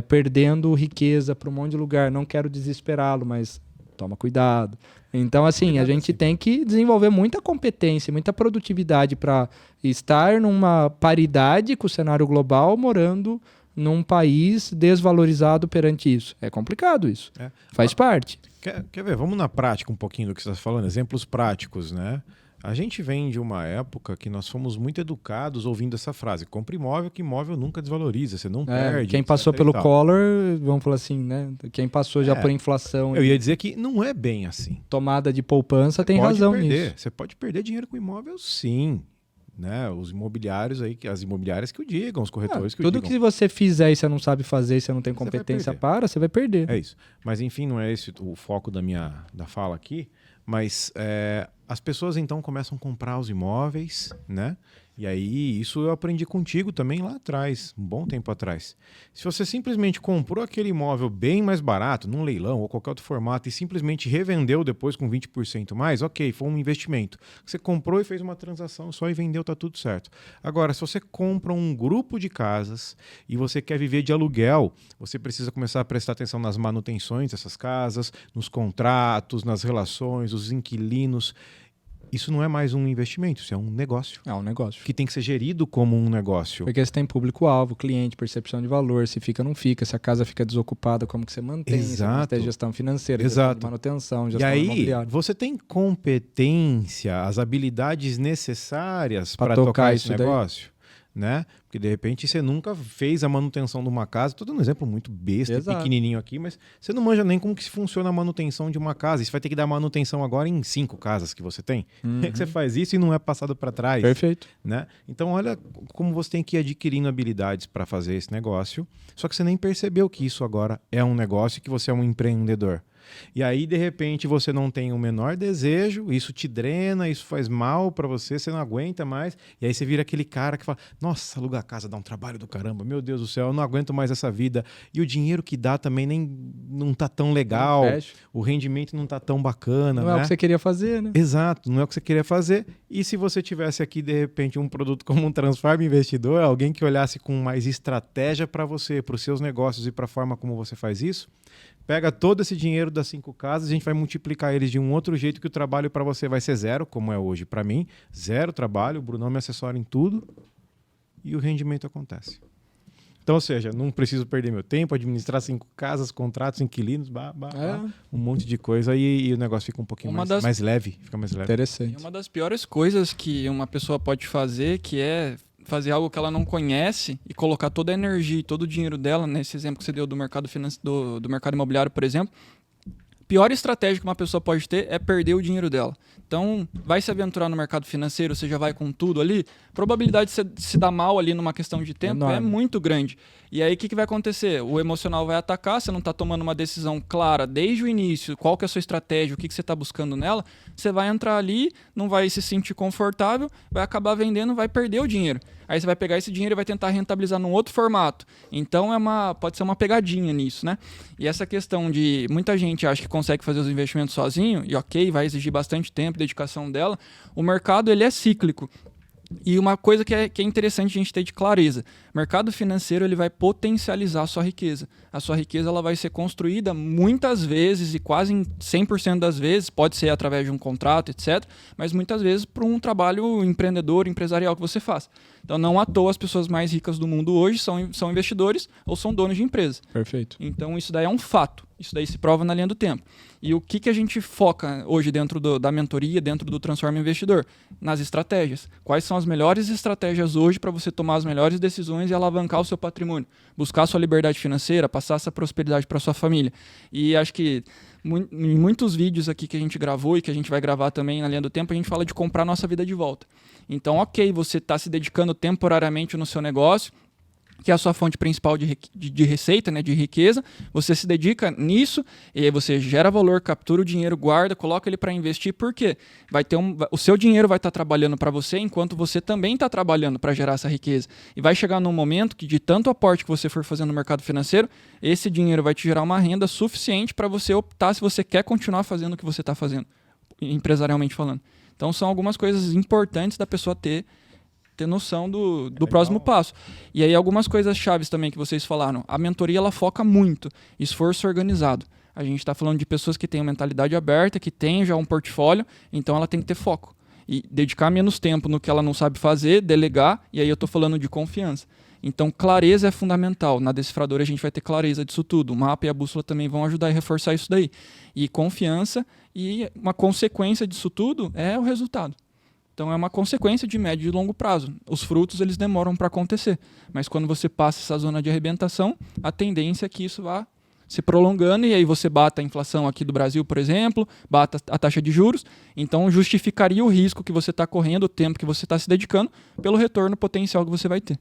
perdendo riqueza para um monte de lugar, não quero desesperá-lo, mas toma cuidado. Então, assim, a gente tem que desenvolver muita competência, muita produtividade para estar numa paridade com o cenário global, morando num país desvalorizado perante isso. É complicado isso. Faz parte. Quer ver? Vamos na prática um pouquinho do que você está falando. Exemplos práticos, né? A gente vem de uma época que nós fomos muito educados ouvindo essa frase: compre imóvel, que imóvel nunca desvaloriza, você não perde. Quem passou pelo Collor, vamos falar assim, né? Quem passou já por inflação. Eu ia dizer que não é bem assim. Tomada de poupança tem razão nisso. Você pode perder dinheiro com imóvel, sim. Né? Os imobiliários aí, as imobiliárias que o digam, os corretores que o digam. Tudo que você fizer e você não sabe fazer, e você não tem competência você vai perder. É isso. Mas enfim, não é esse o foco da fala aqui. Mas as pessoas então começam a comprar os imóveis, né? E aí, isso eu aprendi contigo também lá atrás, um bom tempo atrás. Se você simplesmente comprou aquele imóvel bem mais barato, num leilão ou qualquer outro formato, e simplesmente revendeu depois com 20% mais, ok, foi um investimento. Você comprou e fez uma transação só e vendeu, tá tudo certo. Agora, se você compra um grupo de casas e você quer viver de aluguel, você precisa começar a prestar atenção nas manutenções dessas casas, nos contratos, nas relações, os inquilinos. Isso não é mais um investimento, isso é um negócio. É um negócio. Que tem que ser gerido como um negócio. Porque você tem público-alvo, cliente, percepção de valor, se fica ou não fica, se a casa fica desocupada, como que você mantém, Exato. se tem gestão financeira, Exato. gestão de manutenção, E gestão aí, imobiliária. você tem competência, as habilidades necessárias Pra para tocar tocar isso esse daí? negócio, né? Porque de repente você nunca fez a manutenção de uma casa. Estou dando um exemplo muito besta, Exato. pequenininho aqui, mas você não manja nem como que funciona a manutenção de uma casa. E você vai ter que dar manutenção agora em 5 casas que você tem. Como é que você faz isso e não é passado para trás? Perfeito. Né? Então, olha como você tem que ir adquirindo habilidades para fazer esse negócio, só que você nem percebeu que isso agora é um negócio e que você é um empreendedor. E aí, de repente, você não tem o menor desejo, isso te drena, isso faz mal para você, você não aguenta mais. E aí você vira aquele cara que fala, nossa, alugar casa dá um trabalho do caramba, meu Deus do céu, eu não aguento mais essa vida. E o dinheiro que dá também não tá tão legal, o rendimento não tá tão bacana. Não é o que você queria fazer, né? Exato, não é o que você queria fazer. E se você tivesse aqui, de repente, um produto como um Transforma Investidor, alguém que olhasse com mais estratégia para você, para os seus negócios e para a forma como você faz isso, pega todo esse dinheiro das 5 casas, a gente vai multiplicar eles de um outro jeito que o trabalho para você vai ser zero, como é hoje para mim. Zero trabalho, o Brunão me assessora em tudo e o rendimento acontece. Então, ou seja, não preciso perder meu tempo, administrar 5 casas, contratos, inquilinos, um monte de coisa e o negócio fica um pouquinho mais leve. Fica mais leve. Interessante. E uma das piores coisas que uma pessoa pode fazer, que é fazer algo que ela não conhece e colocar toda a energia e todo o dinheiro dela, nesse exemplo que você deu do mercado do mercado imobiliário, por exemplo, a pior estratégia que uma pessoa pode ter é perder o dinheiro dela. Então, vai se aventurar no mercado financeiro, você já vai com tudo ali, a probabilidade de você se dar mal ali numa questão de tempo é muito grande. E aí, o que vai acontecer? O emocional vai atacar, você não está tomando uma decisão clara desde o início, qual que é a sua estratégia, o que você está buscando nela, você vai entrar ali, não vai se sentir confortável, vai acabar vendendo, vai perder o dinheiro. Aí você vai pegar esse dinheiro e vai tentar rentabilizar num outro formato. Então, pode ser uma pegadinha nisso, né? E essa questão de muita gente acha que consegue fazer os investimentos sozinho, e ok, vai exigir bastante tempo, dedicação dela, o mercado ele é cíclico. E uma coisa que é interessante a gente ter de clareza, o mercado financeiro ele vai potencializar a sua riqueza. A sua riqueza ela vai ser construída muitas vezes e quase em 100% das vezes, pode ser através de um contrato, etc., mas muitas vezes por um trabalho empreendedor, empresarial que você faz. Então não à toa as pessoas mais ricas do mundo hoje são investidores ou são donos de empresas. Perfeito. Então isso daí é um fato, isso daí se prova na linha do tempo. E o que a gente foca hoje dentro da mentoria, dentro do Transforma Investidor? Nas estratégias. Quais são as melhores estratégias hoje para você tomar as melhores decisões e alavancar o seu patrimônio? Buscar a sua liberdade financeira, passar essa prosperidade para sua família. E acho que em muitos vídeos aqui que a gente gravou e que a gente vai gravar também na linha do tempo, a gente fala de comprar nossa vida de volta. Então, ok, você está se dedicando temporariamente no seu negócio, que é a sua fonte principal de receita, né, de riqueza, você se dedica nisso, e aí você gera valor, captura o dinheiro, guarda, coloca ele para investir, por quê? O seu dinheiro vai estar trabalhando para você, enquanto você também está trabalhando para gerar essa riqueza. E vai chegar num momento que de tanto aporte que você for fazendo no mercado financeiro, esse dinheiro vai te gerar uma renda suficiente para você optar se você quer continuar fazendo o que você está fazendo, empresarialmente falando. Então são algumas coisas importantes da pessoa ter noção do próximo passo. E aí algumas coisas chaves também que vocês falaram. A mentoria ela foca muito esforço organizado. A gente está falando de pessoas que têm uma mentalidade aberta, que têm já um portfólio, então ela tem que ter foco. E dedicar menos tempo no que ela não sabe fazer, delegar, e aí eu estou falando de confiança. Então clareza é fundamental. Na decifradora a gente vai ter clareza disso tudo. O mapa e a bússola também vão ajudar a reforçar isso daí. E confiança, e uma consequência disso tudo é o resultado. Então é uma consequência de médio e longo prazo. Os frutos eles demoram para acontecer, mas quando você passa essa zona de arrebentação, a tendência é que isso vá se prolongando e aí você bata a inflação aqui do Brasil, por exemplo, bata a taxa de juros, então justificaria o risco que você está correndo, o tempo que você está se dedicando, pelo retorno potencial que você vai ter.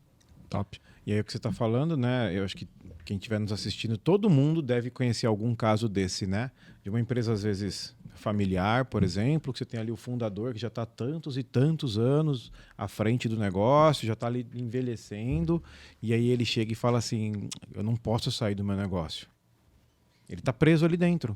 Top. E aí o que você está falando, né? Eu acho que quem estiver nos assistindo, todo mundo deve conhecer algum caso desse, né? De uma empresa, às vezes, familiar, por exemplo, que você tem ali o fundador que já está tantos e tantos anos à frente do negócio, já está ali envelhecendo, e aí ele chega e fala assim, eu não posso sair do meu negócio. Ele está preso ali dentro.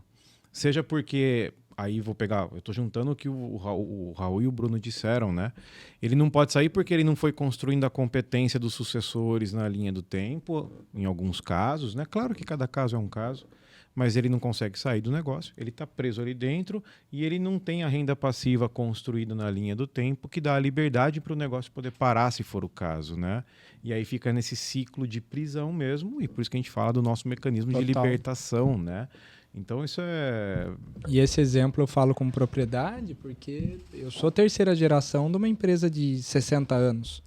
Seja porque, aí vou pegar, eu estou juntando o que o Raul e o Bruno disseram, né? Ele não pode sair porque ele não foi construindo a competência dos sucessores na linha do tempo, em alguns casos, né? Claro que cada caso é um caso, mas ele não consegue sair do negócio, ele está preso ali dentro e ele não tem a renda passiva construída na linha do tempo que dá a liberdade para o negócio poder parar se for o caso, né? E aí fica nesse ciclo de prisão mesmo, e por isso que a gente fala do nosso mecanismo de libertação, né? Então isso é... E esse exemplo eu falo com propriedade porque eu sou terceira geração de uma empresa de 60 anos.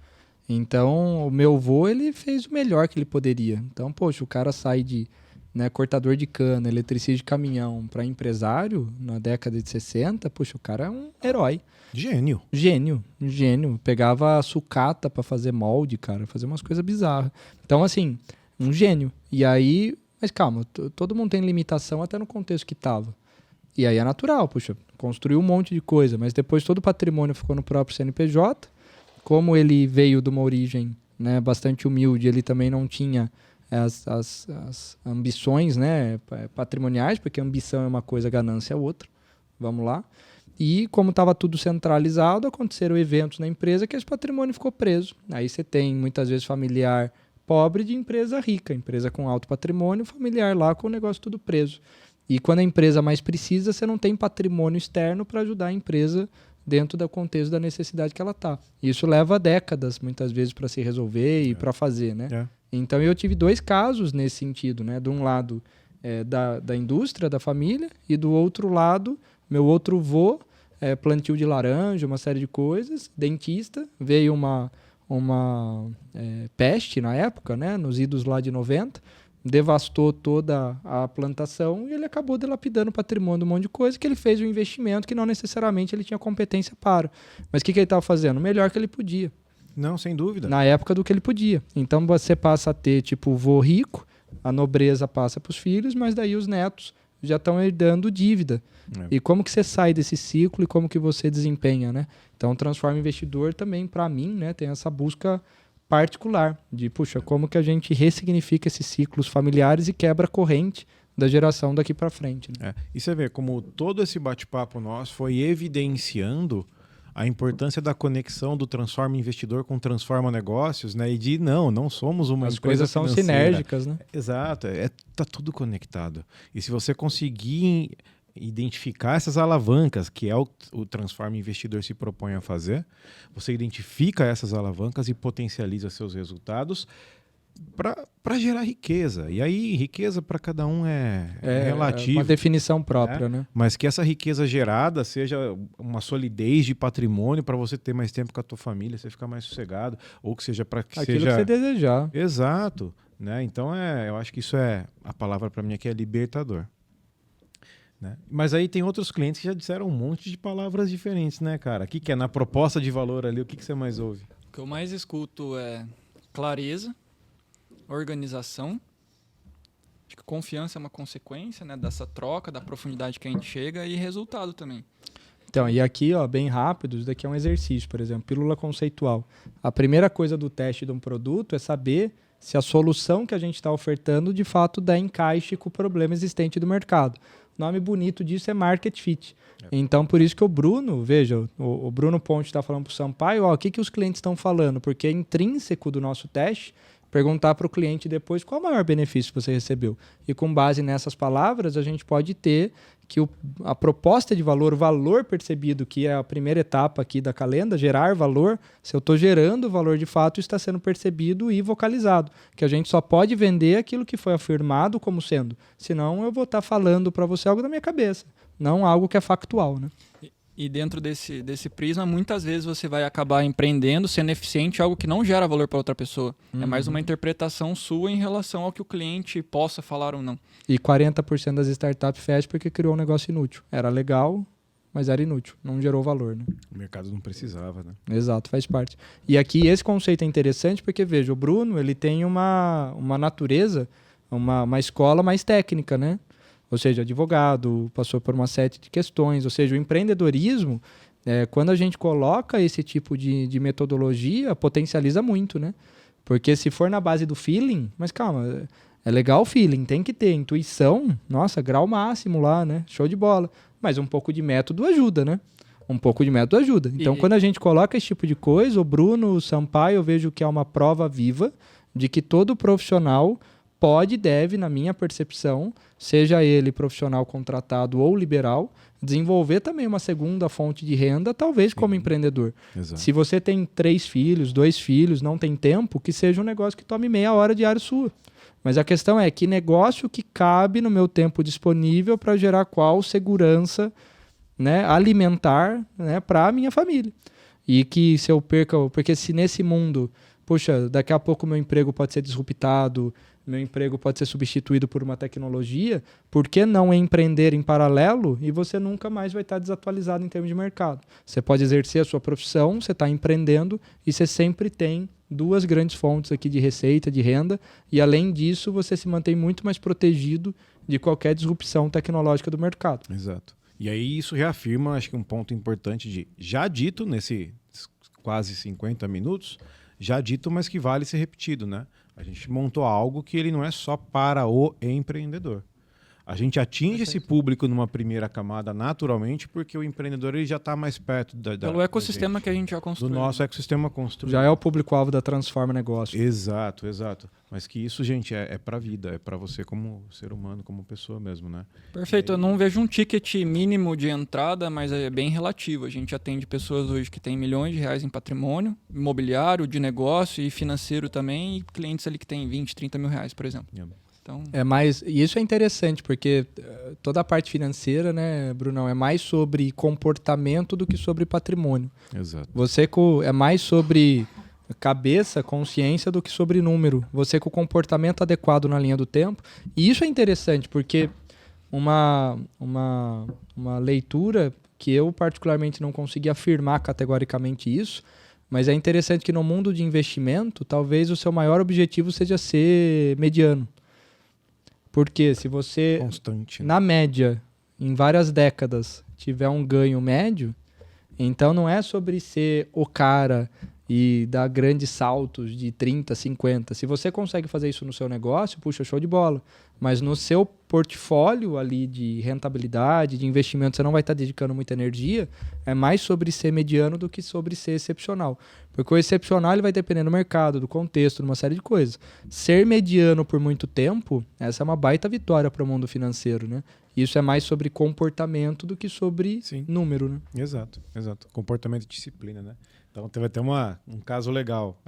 Então o meu avô, ele fez o melhor que ele poderia. Então, poxa, o cara sai de cortador de cana, eletricista de caminhão para empresário na década de 60, poxa, o cara é um herói. Gênio. Gênio. Pegava sucata para fazer molde, cara, fazer umas coisas bizarras. Então, assim, um gênio. E aí, mas calma, todo mundo tem limitação até no contexto que tava. E aí é natural, poxa, construiu um monte de coisa, mas depois todo o patrimônio ficou no próprio CNPJ. Como ele veio de uma origem, né, bastante humilde, ele também não tinha as ambições, né, patrimoniais, porque ambição é uma coisa, ganância é outra. Vamos lá. E como estava tudo centralizado, aconteceram eventos na empresa que esse patrimônio ficou preso. Aí você tem, muitas vezes, familiar pobre de empresa rica, empresa com alto patrimônio, familiar lá com o negócio tudo preso. E quando a empresa mais precisa, você não tem patrimônio externo para ajudar a empresa dentro do contexto da necessidade que ela está. Isso leva décadas, muitas vezes, para se resolver e para fazer, né? Então, eu tive 2 casos nesse sentido, né? De um lado, da indústria, da família, e do outro lado, meu outro vô, plantio de laranja, uma série de coisas, dentista, veio uma peste na época, né? Nos idos lá de 90, devastou toda a plantação e ele acabou dilapidando o patrimônio de um monte de coisa que ele fez um investimento que não necessariamente ele tinha competência para. Mas o que ele estava fazendo? O melhor que ele podia. Não, sem dúvida. Na época do que ele podia. Então você passa a ter, tipo, o vô rico, a nobreza passa para os filhos, mas daí os netos já estão herdando dívida. E como que você sai desse ciclo e como que você desempenha, né? Então, Transforma Investidor também, para mim, né, tem essa busca particular de, puxa, como que a gente ressignifica esses ciclos familiares e quebra a corrente da geração daqui para frente. Né? E você vê como todo esse bate-papo nosso foi evidenciando a importância da conexão do Transforma Investidor com Transforma Negócios, né? E de não somos uma As empresa coisas são financeira. sinérgicas, né? Exato, tá tudo conectado. E se você conseguir identificar essas alavancas, que é o Transforma Investidor se propõe a fazer, você identifica essas alavancas e potencializa seus resultados para gerar riqueza. E aí, riqueza para cada um é relativo. É uma definição própria, né? Mas que essa riqueza gerada seja uma solidez de patrimônio para você ter mais tempo com a tua família, você ficar mais sossegado, ou que seja para que aquilo seja... que você desejar. Exato. Né? Então, eu acho que isso a palavra para mim aqui é libertador. Né? Mas aí tem outros clientes que já disseram um monte de palavras diferentes, né, cara? O que é na proposta de valor ali? O que você mais ouve? O que eu mais escuto é clareza, organização. Acho que confiança é uma consequência, né, dessa troca, da profundidade que a gente chega, e resultado também. Então, e aqui, ó, bem rápido, isso daqui é um exercício, por exemplo, pílula conceitual. A primeira coisa do teste de um produto é saber se a solução que a gente está ofertando de fato dá encaixe com o problema existente do mercado. O nome bonito disso é Market Fit. Então, por isso que o Bruno, veja, o Bruno Ponte está falando para o Sampaio, ó, o que os clientes estão falando, porque é intrínseco do nosso teste perguntar para o cliente depois qual o maior benefício você recebeu. E com base nessas palavras, a gente pode ter que a proposta de valor, o valor percebido, que é a primeira etapa aqui da calenda, gerar valor, se eu estou gerando valor de fato, está sendo percebido e vocalizado. Que a gente só pode vender aquilo que foi afirmado como sendo. Senão eu vou estar falando para você algo da minha cabeça, não algo que é factual, né? E dentro desse prisma, muitas vezes você vai acabar empreendendo, sendo eficiente, algo que não gera valor para outra pessoa. É mais uma interpretação sua em relação ao que o cliente possa falar ou não. E 40% das startups fecham porque criou um negócio inútil. Era legal, mas era inútil. Não gerou valor, né? O mercado não precisava, né? Exato, faz parte. E aqui esse conceito é interessante porque, veja, o Bruno ele tem uma natureza, uma escola mais técnica, né? ou seja, advogado, passou por uma série de questões, ou seja, o empreendedorismo, quando a gente coloca esse tipo de metodologia, potencializa muito, né? Porque se for na base do feeling, mas calma, é legal o feeling, tem que ter intuição, nossa, grau máximo lá, né? Show de bola. Mas um pouco de método ajuda, né? Um pouco de método ajuda. Então, quando a gente coloca esse tipo de coisa, o Bruno, o Sampaio, eu vejo que é uma prova viva de que todo profissional pode e deve, na minha percepção, seja ele profissional contratado ou liberal, desenvolver também uma segunda fonte de renda, talvez como empreendedor. Exato. Se você tem 3 filhos, 2 filhos, não tem tempo, que seja um negócio que tome meia hora diária sua. Mas a questão é que negócio que cabe no meu tempo disponível para gerar qual segurança, né, alimentar, né, para a minha família. E que se eu perca... Porque se nesse mundo, puxa, daqui a pouco meu emprego pode ser disruptado, meu emprego pode ser substituído por uma tecnologia, por que não empreender em paralelo e você nunca mais vai estar desatualizado em termos de mercado? Você pode exercer a sua profissão, você está empreendendo e você sempre tem 2 grandes fontes aqui de receita, de renda, e além disso você se mantém muito mais protegido de qualquer disrupção tecnológica do mercado. Exato. E aí isso reafirma, acho que um ponto importante já dito nesse quase 50 minutos, já dito, mas que vale ser repetido, né? A gente montou algo que ele não é só para o empreendedor. A gente atinge esse público numa primeira camada naturalmente, porque o empreendedor ele já está mais perto pelo ecossistema que a gente já construiu. Do nosso ecossistema construído. Já é o público-alvo da Transforma Negócio. Exato, exato. Mas que isso, gente, é para a vida, é para você como ser humano, como pessoa mesmo, né? Perfeito, eu não vejo um ticket mínimo de entrada, mas é bem relativo. A gente atende pessoas hoje que têm milhões de reais em patrimônio, imobiliário, de negócio e financeiro também, e clientes ali que têm 20, 30 mil reais, por exemplo. Então... E isso é interessante, porque toda a parte financeira, né, Brunão, é mais sobre comportamento do que sobre patrimônio. Exato. Você é mais sobre cabeça, consciência do que sobre número. Você com o comportamento adequado na linha do tempo. E isso é interessante, porque uma leitura que eu particularmente não consegui afirmar categoricamente isso, mas é interessante que no mundo de investimento, talvez o seu maior objetivo seja ser mediano. Porque se você, constante, né? Na média, em várias décadas, tiver um ganho médio, então não é sobre ser o cara e dar grandes saltos de 30, 50. Se você consegue fazer isso no seu negócio, puxa, show de bola. Mas no seu portfólio ali de rentabilidade, de investimento, você não vai estar dedicando muita energia, é mais sobre ser mediano do que sobre ser excepcional. Porque o excepcional ele vai depender do mercado, do contexto, de uma série de coisas. Ser mediano por muito tempo, essa é uma baita vitória para o mundo financeiro, né? Isso é mais sobre comportamento do que sobre número, né? Exato, exato. Comportamento e disciplina, né? Então teve até um caso legal.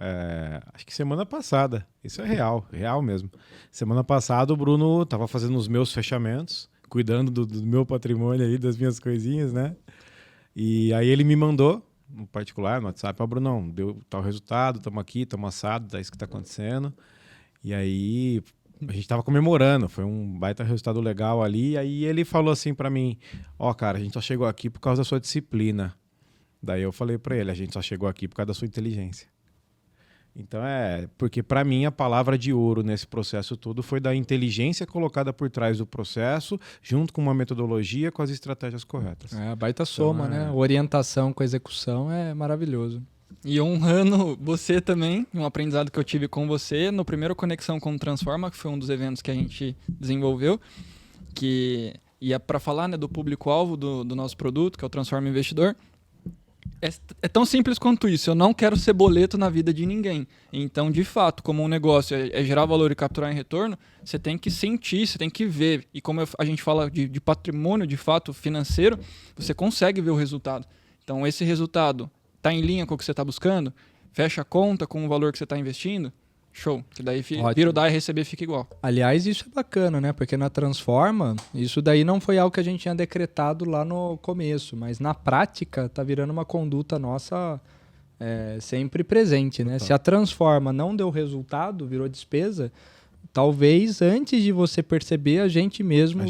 Acho que semana passada. Isso é real mesmo. Semana passada o Bruno estava fazendo os meus fechamentos, cuidando do meu patrimônio aí, das minhas coisinhas, né? E aí ele me mandou, no particular, no WhatsApp, Brunão, deu tal resultado, estamos aqui, estamos assados, é isso que está acontecendo. E aí a gente estava comemorando, foi um baita resultado legal ali. E aí ele falou assim para mim, cara, a gente só chegou aqui por causa da sua disciplina. Daí eu falei para ele, a gente só chegou aqui por causa da sua inteligência. Então porque para mim a palavra de ouro nesse processo todo foi da inteligência colocada por trás do processo, junto com uma metodologia, com as estratégias corretas. A baita soma, né? Orientação com execução é maravilhoso. E honrando você também, um aprendizado que eu tive com você, no primeiro Conexão com Transforma, que foi um dos eventos que a gente desenvolveu, que ia para falar, né, do público-alvo do nosso produto, que é o Transforma Investidor. É tão simples quanto isso. Eu não quero ser boleto na vida de ninguém. Então, de fato, como um negócio é gerar valor e capturar em retorno, você tem que sentir, você tem que ver. E como a gente fala de patrimônio, de fato, financeiro, você consegue ver o resultado. Então, esse resultado está em linha com o que você está buscando? Fecha a conta com o valor que você está investindo? Show. Que daí vira o dar e receber fica igual. Aliás, isso é bacana, né? Porque na Transforma, isso daí não foi algo que a gente tinha decretado lá no começo, mas na prática tá virando uma conduta nossa sempre presente, né? Se a Transforma não deu resultado, virou despesa, talvez antes de você perceber, a gente mesmo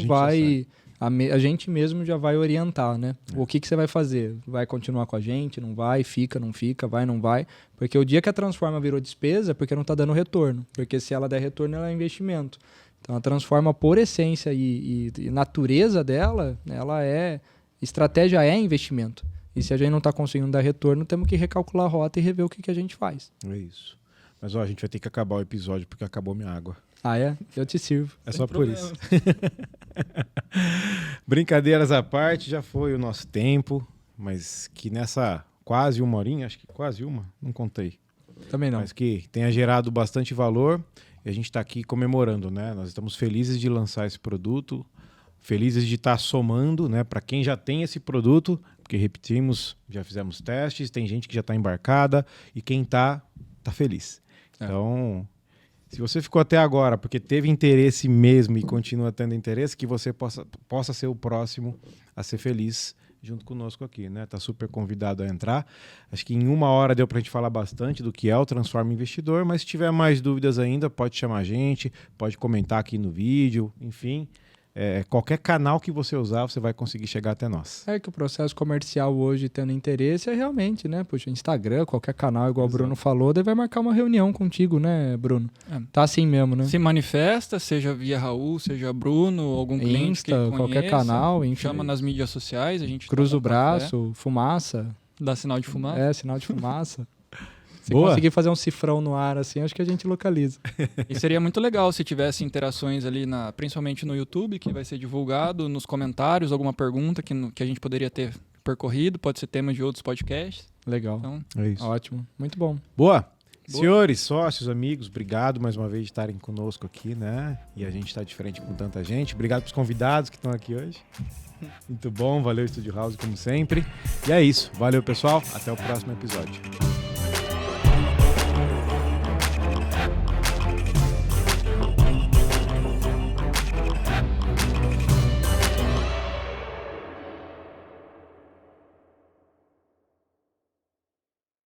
a gente mesmo já vai orientar, né? O que você vai fazer? Vai continuar com a gente? Não vai? Fica, não fica? Vai, não vai? Porque o dia que a Transforma virou despesa é porque não está dando retorno. Porque se ela der retorno, ela é investimento. Então a Transforma, por essência e natureza dela, estratégia é investimento. E se a gente não está conseguindo dar retorno, temos que recalcular a rota e rever o que a gente faz. É isso. Mas ó, a gente vai ter que acabar o episódio porque acabou minha água. Ah, é? Eu te sirvo. É só por isso. Brincadeiras à parte, já foi o nosso tempo, mas que nessa quase uma horinha, acho que quase uma, não contei. Também não. Mas que tenha gerado bastante valor e a gente está aqui comemorando, né? Nós estamos felizes de lançar esse produto, felizes de estar somando, né? Para quem já tem esse produto, porque repetimos, já fizemos testes, tem gente que já está embarcada e quem tá feliz. Então, se você ficou até agora porque teve interesse mesmo e continua tendo interesse, que você possa ser o próximo a ser feliz junto conosco aqui, né? Tá super convidado a entrar. Acho que em 1 hora deu pra gente falar bastante do que é o Transforma Investidor, mas se tiver mais dúvidas ainda, pode chamar a gente, pode comentar aqui no vídeo, enfim. Qualquer canal que você usar, você vai conseguir chegar até nós. É que o processo comercial hoje, tendo interesse, é realmente, né? Puxa, Instagram, qualquer canal, igual o Bruno falou, daí vai marcar uma reunião contigo, né, Bruno? Tá assim mesmo, né? Se manifesta, seja via Raul, seja Bruno, algum cliente Insta, que conheça, qualquer canal, enfim. chama nas mídias sociais, a gente Cruza toma o braço, fumaça. dá sinal de fumaça. Sinal de fumaça. Se Boa. conseguir fazer um cifrão no ar assim, acho que a gente localiza. E seria muito legal se tivesse interações ali, principalmente no YouTube, que vai ser divulgado, nos comentários, alguma pergunta que a gente poderia ter percorrido, pode ser tema de outros podcasts. Legal. Então, É isso. Ótimo. Muito bom. Boa! Senhores, sócios, amigos, obrigado mais uma vez de estarem conosco aqui, né? E a gente está de frente com tanta gente. Obrigado pros convidados que estão aqui hoje. Muito bom, valeu Estúdio House como sempre. E é isso. Valeu, pessoal. Até o próximo episódio.